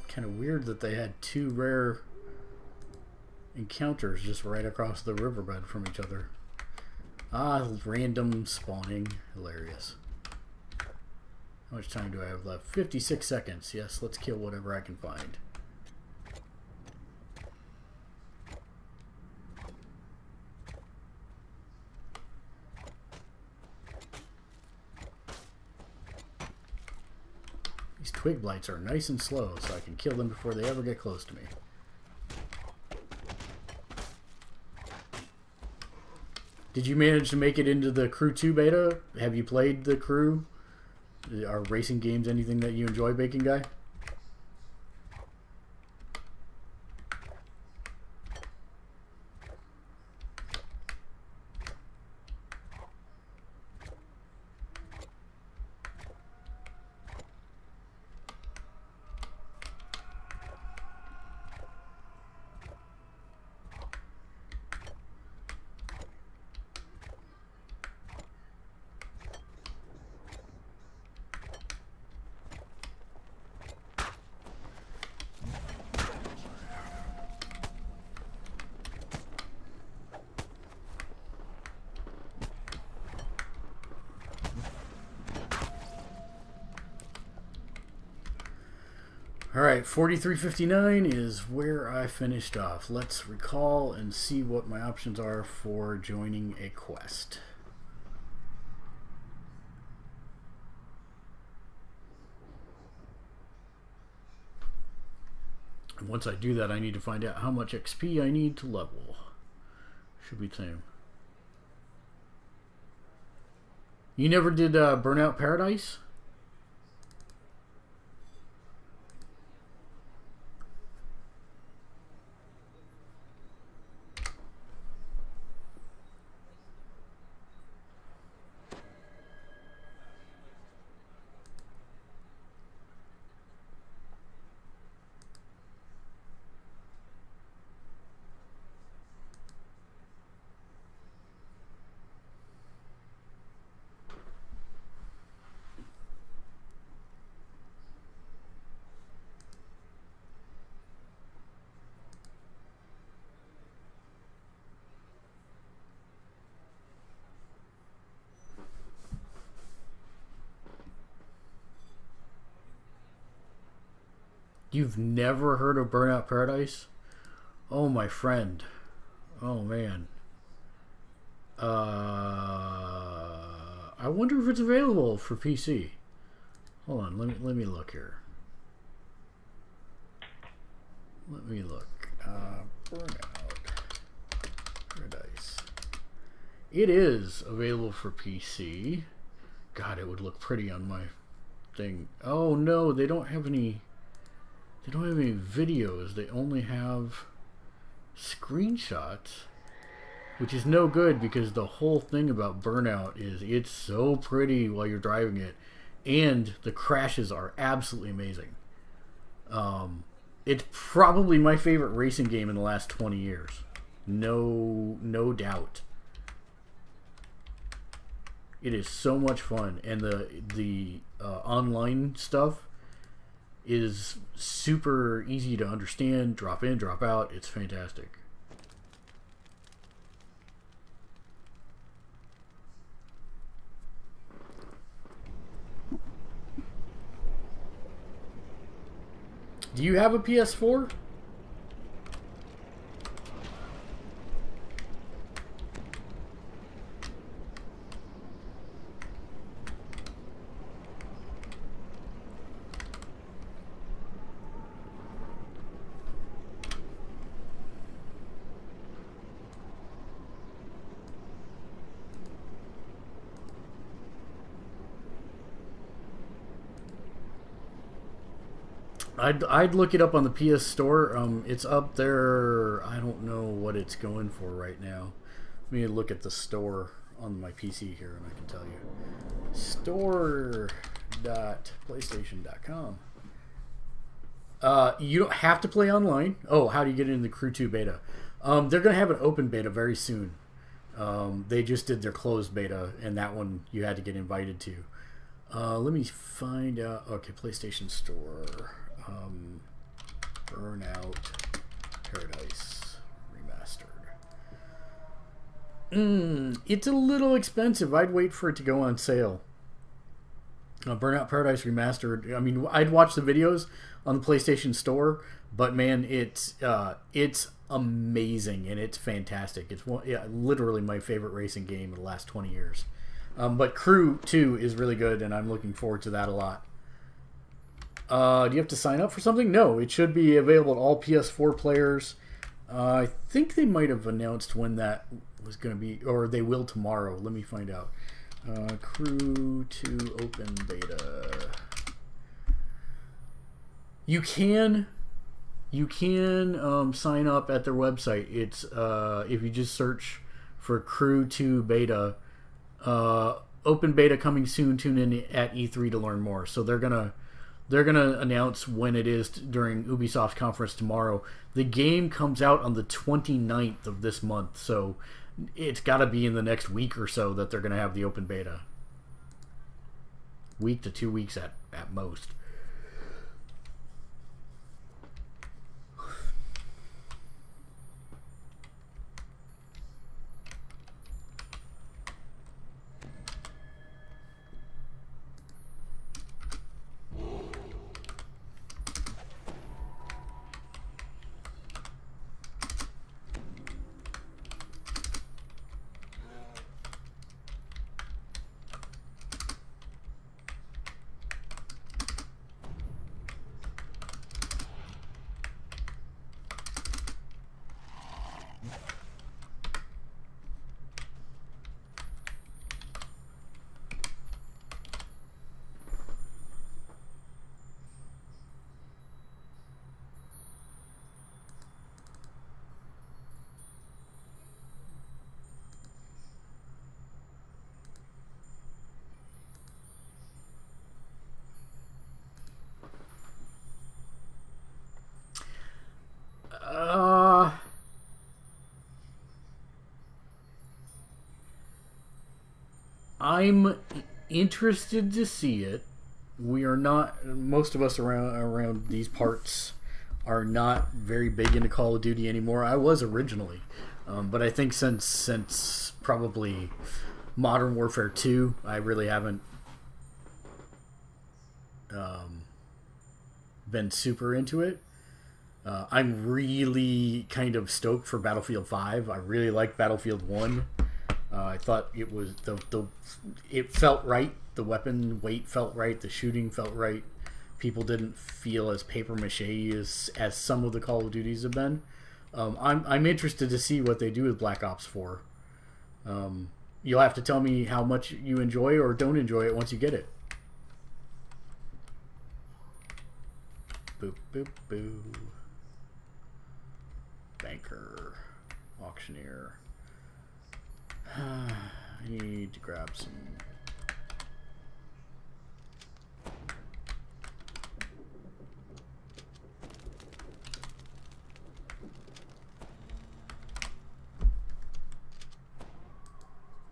Kind of weird that they had two rare encounters just right across the riverbed from each other. Ah, random spawning. Hilarious. How much time do I have left? 56 seconds. Yes, let's kill whatever I can find. These twig blights are nice and slow, so I can kill them before they ever get close to me. Did you manage to make it into the Crew 2 beta? Have you played the Crew? Are racing games anything that you enjoy, Bacon Guy? Alright, 4359 is where I finished off. Let's recall and see what my options are for joining a quest. And once I do that, I need to find out how much XP I need to level. Should be the same. You never did Burnout Paradise? You've never heard of Burnout Paradise? Oh, my friend. Oh, man. I wonder if it's available for PC. Hold on, let me look here. Let me look. Burnout Paradise. It is available for PC. God, it would look pretty on my thing. Oh no, they don't have any. They don't have any videos. They only have screenshots, which is no good because the whole thing about Burnout is it's so pretty while you're driving it, and the crashes are absolutely amazing. It's probably my favorite racing game in the last 20 years. No doubt. It is so much fun, and the online stuff is super easy to understand. Drop in, drop out. It's fantastic. Do you have a PS4? I'd look it up on the PS Store. It's up there. I don't know what it's going for right now. Let me look at the store on my PC here, and I can tell you. Store.playstation.com. You don't have to play online. Oh, how do you get into the Crew 2 beta? They're going to have an open beta very soon. They just did their closed beta, and that one you had to get invited to. Let me find out. Okay, PlayStation Store. Burnout Paradise Remastered. It's a little expensive. I'd wait for it to go on sale. Burnout Paradise Remastered. I mean, I'd watch the videos on the PlayStation Store, but man, it's amazing and it's fantastic. It's literally my favorite racing game in the last 20 years. But Crew 2 is really good, and I'm looking forward to that a lot. Do you have to sign up for something? No, it should be available to all PS4 players. I think they might have announced when that was going to be, or they will tomorrow. Let me find out. Crew 2 open beta. You can sign up at their website. It's if you just search for Crew 2 beta. Open beta coming soon. Tune in at E3 to learn more. So they're gonna announce when it is during Ubisoft's conference tomorrow. The game comes out on the 29th of this month, so it's got to be in the next week or so that they're going to have the open beta. Week to 2 weeks at most. I'm interested to see it. We are not, most of us around these parts are not very big into Call of Duty anymore. I was originally, but I think since probably Modern Warfare 2, I really haven't been super into it. I'm really kind of stoked for Battlefield 5. I really like Battlefield 1. I thought it was it felt right. The weapon weight felt right. The shooting felt right. People didn't feel as paper mache as some of the Call of Duties have been. I'm interested to see what they do with Black Ops 4. You'll have to tell me how much you enjoy or don't enjoy it once you get it. Boop boop boo. Banker, auctioneer. I need to grab some.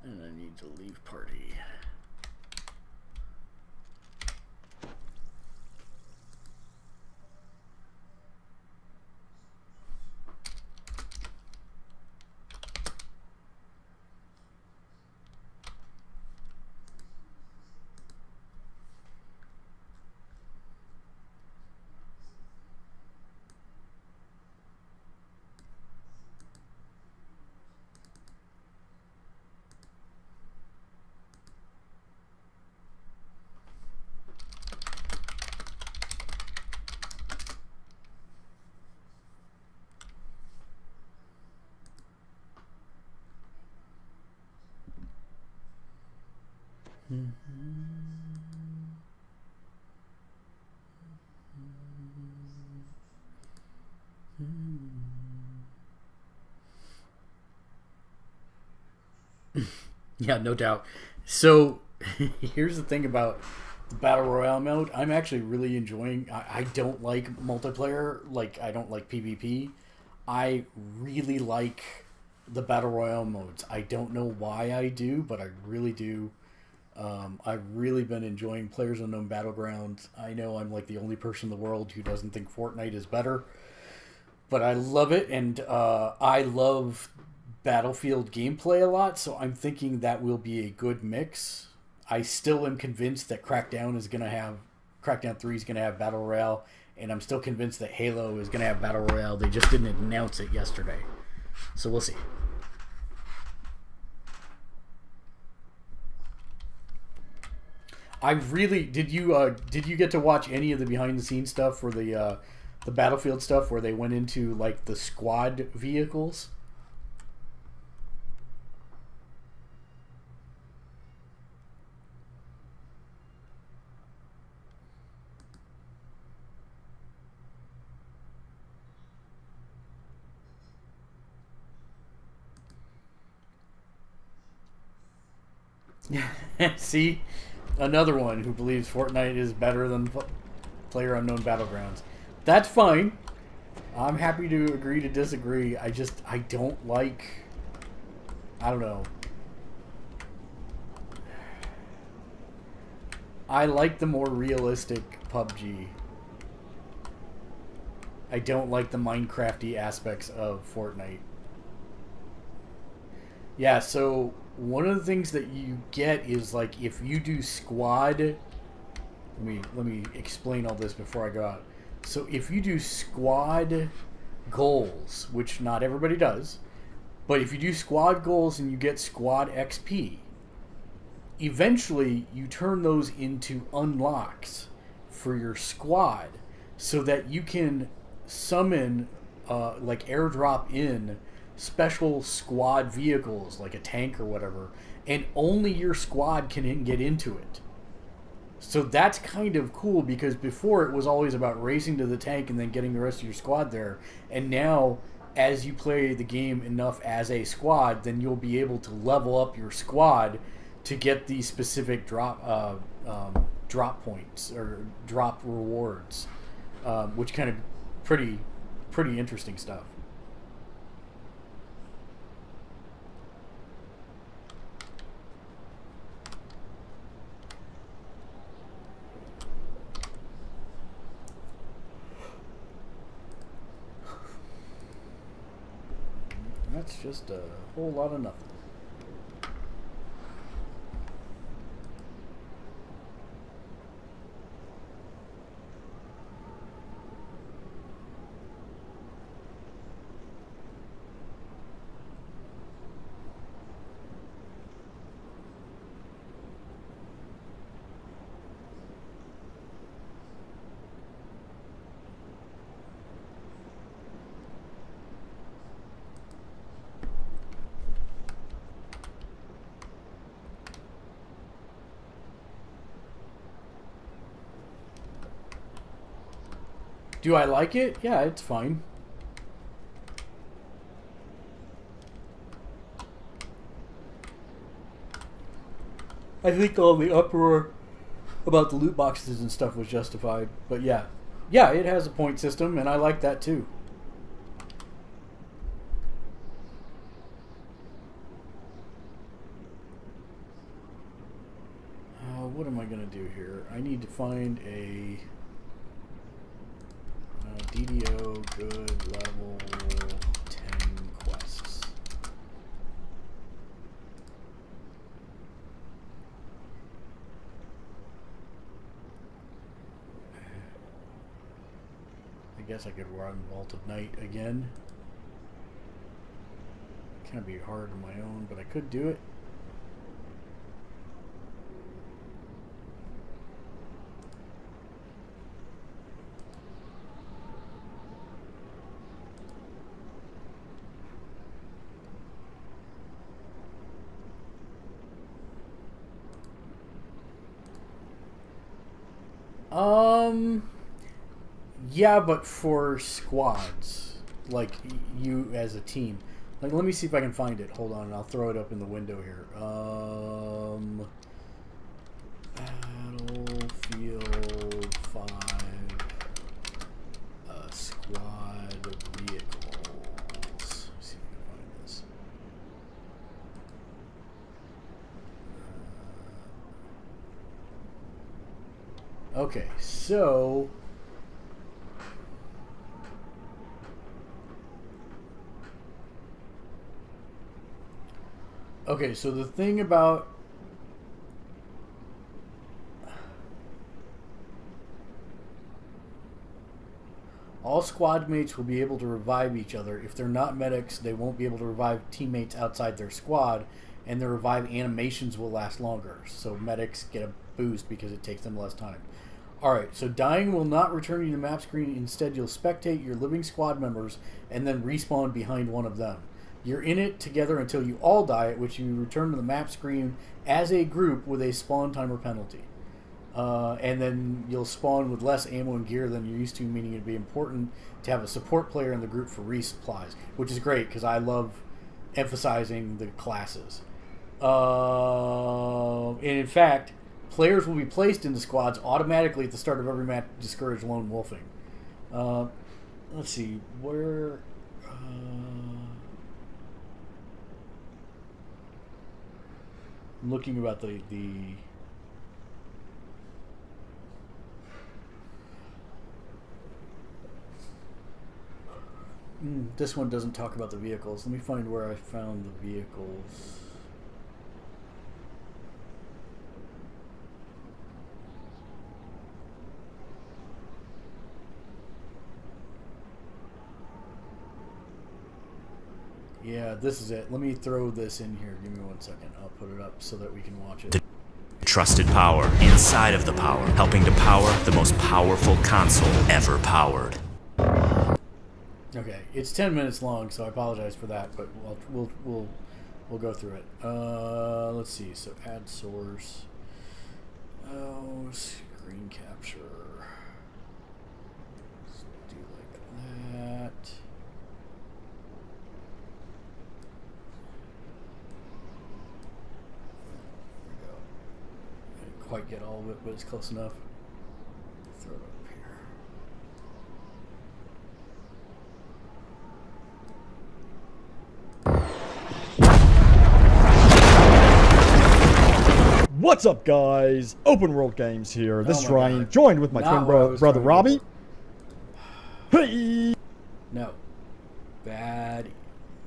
And I need to leave party. Yeah, no doubt. So here's the thing about the Battle Royale mode. I'm actually really enjoying. I don't like multiplayer. Like, I don't like PvP. I really like the Battle Royale modes. I don't know why I do, but I really do. I've really been enjoying PlayerUnknown Battlegrounds. I know I'm like the only person in the world who doesn't think Fortnite is better, but I love it, and I love Battlefield gameplay a lot, so I'm thinking that will be a good mix. I still am convinced that Crackdown 3 is gonna have Battle Royale, and I'm still convinced that Halo is gonna have Battle Royale. They just didn't announce it yesterday, so we'll see. I really did you get to watch any of the behind the scenes stuff for the Battlefield stuff where they went into like the squad vehicles? See, another one who believes Fortnite is better than PlayerUnknown Battlegrounds. That's fine. I'm happy to agree to disagree. I don't like... I don't know. I like the more realistic PUBG. I don't like the Minecrafty aspects of Fortnite. Yeah, so one of the things that you get is like if you do squad, let me explain all this before I go out. So if you do squad goals, which not everybody does, but if you do squad goals and you get squad XP, eventually you turn those into unlocks for your squad so that you can summon like airdrop in special squad vehicles like a tank or whatever, and only your squad can get into it. So that's kind of cool, because before it was always about racing to the tank and then getting the rest of your squad there, and now as you play the game enough as a squad, then you'll be able to level up your squad to get these specific drop points or drop rewards, which kind of pretty interesting stuff. That's just a whole lot of nothing. Do I like it? Yeah, it's fine. I think all the uproar about the loot boxes and stuff was justified. But yeah. Yeah, it has a point system, and I like that too. What am I going to do here? I need to find a... DDO good level 10 quests. I guess I could run Vault of Night again. Kind of be hard on my own, but I could do it. Yeah, but for squads, like you as a team. Like, let me see if I can find it. Hold on, and I'll throw it up in the window here. Battlefield 5 squad vehicles. Let's see if I can find this. Okay, so the thing about all squad mates will be able to revive each other. If they're not medics, they won't be able to revive teammates outside their squad, and their revive animations will last longer. So medics get a boost because it takes them less time. Alright, so dying will not return you to the map screen. Instead, you'll spectate your living squad members and then respawn behind one of them. You're in it together until you all die, at which you return to the map screen as a group with a spawn timer penalty. And then you'll spawn with less ammo and gear than you're used to, meaning it'd be important to have a support player in the group for resupplies, which is great because I love emphasizing the classes. And in fact, players will be placed into squads automatically at the start of every match to discourage lone wolfing. Let's see, where... I'm looking about the this one doesn't talk about the vehicles. Let me find where I found the vehicles. Yeah, this is it. Let me throw this in here. Give me 1 second. I'll put it up so that we can watch it. The trusted power inside of the power, helping to power the most powerful console ever powered. Okay, it's 10 minutes long, so I apologize for that, but we'll go through it. Let's see. So add source. Oh, screen capture. Let's do like that. Quite get all of it, but it's close enough. Throw it up here. What's up, guys? Open World Games here. This is Ryan, God. joined with my twin brother Robbie. Hey! No. Bad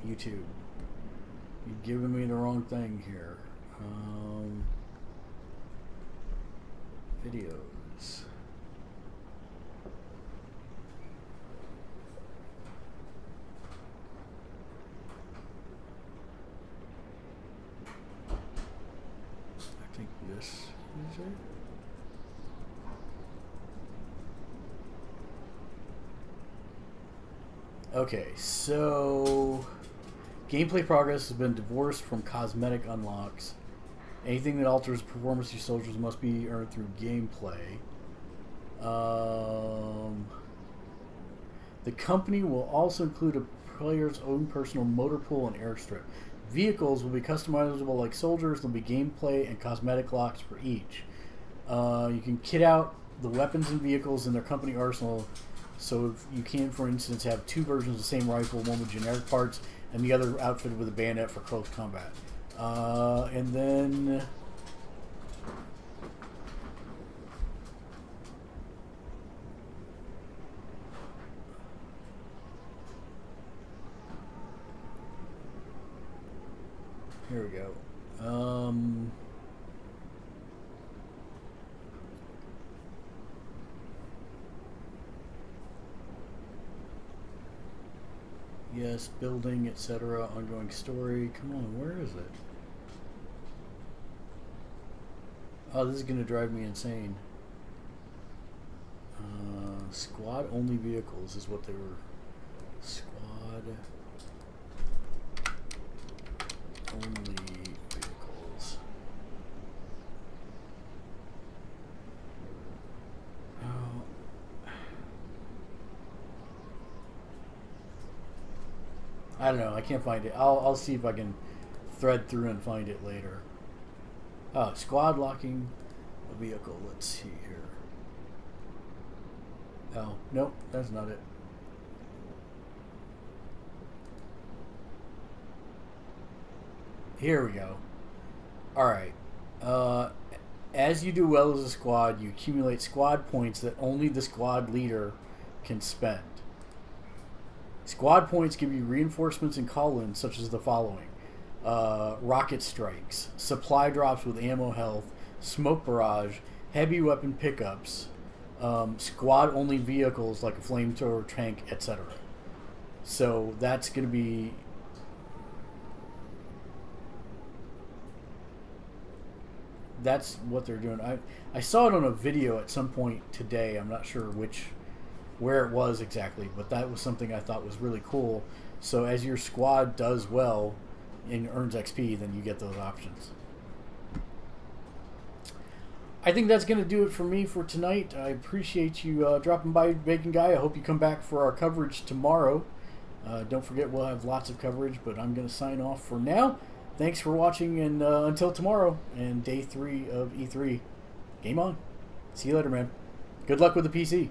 YouTube. You're giving me the wrong thing here. Videos. I think this is it. Okay, so gameplay progress has been divorced from cosmetic unlocks. Anything that alters performance of your soldiers must be earned through gameplay. The company will also include a player's own personal motor pool and airstrip. Vehicles will be customizable like soldiers. There'll be gameplay and cosmetic locks for each. You can kit out the weapons and vehicles in their company arsenal. So if you can, for instance, have two versions of the same rifle, one with generic parts and the other outfitted with a bayonet for close combat. And then here we go. Yes, building, etc. Ongoing story. Come on, where is it? Oh, this is going to drive me insane. Squad only vehicles is what they were. Squad only vehicles. Oh. I don't know. I can't find it. I'll see if I can thread through and find it later. Oh, squad locking a vehicle. Let's see here. Oh, nope, that's not it. Here we go. Alright. As you do well as a squad, you accumulate squad points that only the squad leader can spend. Squad points give you reinforcements and call-ins such as the following. Rocket strikes, supply drops with ammo health, smoke barrage, heavy weapon pickups, squad-only vehicles like a flamethrower, tank, etc. So that's going to be... That's what they're doing. I saw it on a video at some point today. I'm not sure where it was exactly, but that was something I thought was really cool. So as your squad does well and earns XP, then you get those options. I think that's going to do it for me for tonight. I appreciate you dropping by, Bacon Guy. I hope you come back for our coverage tomorrow. Don't forget, we'll have lots of coverage, but I'm going to sign off for now. Thanks for watching, and until tomorrow and day 3 of E3. Game on. See you later, man. Good luck with the PC.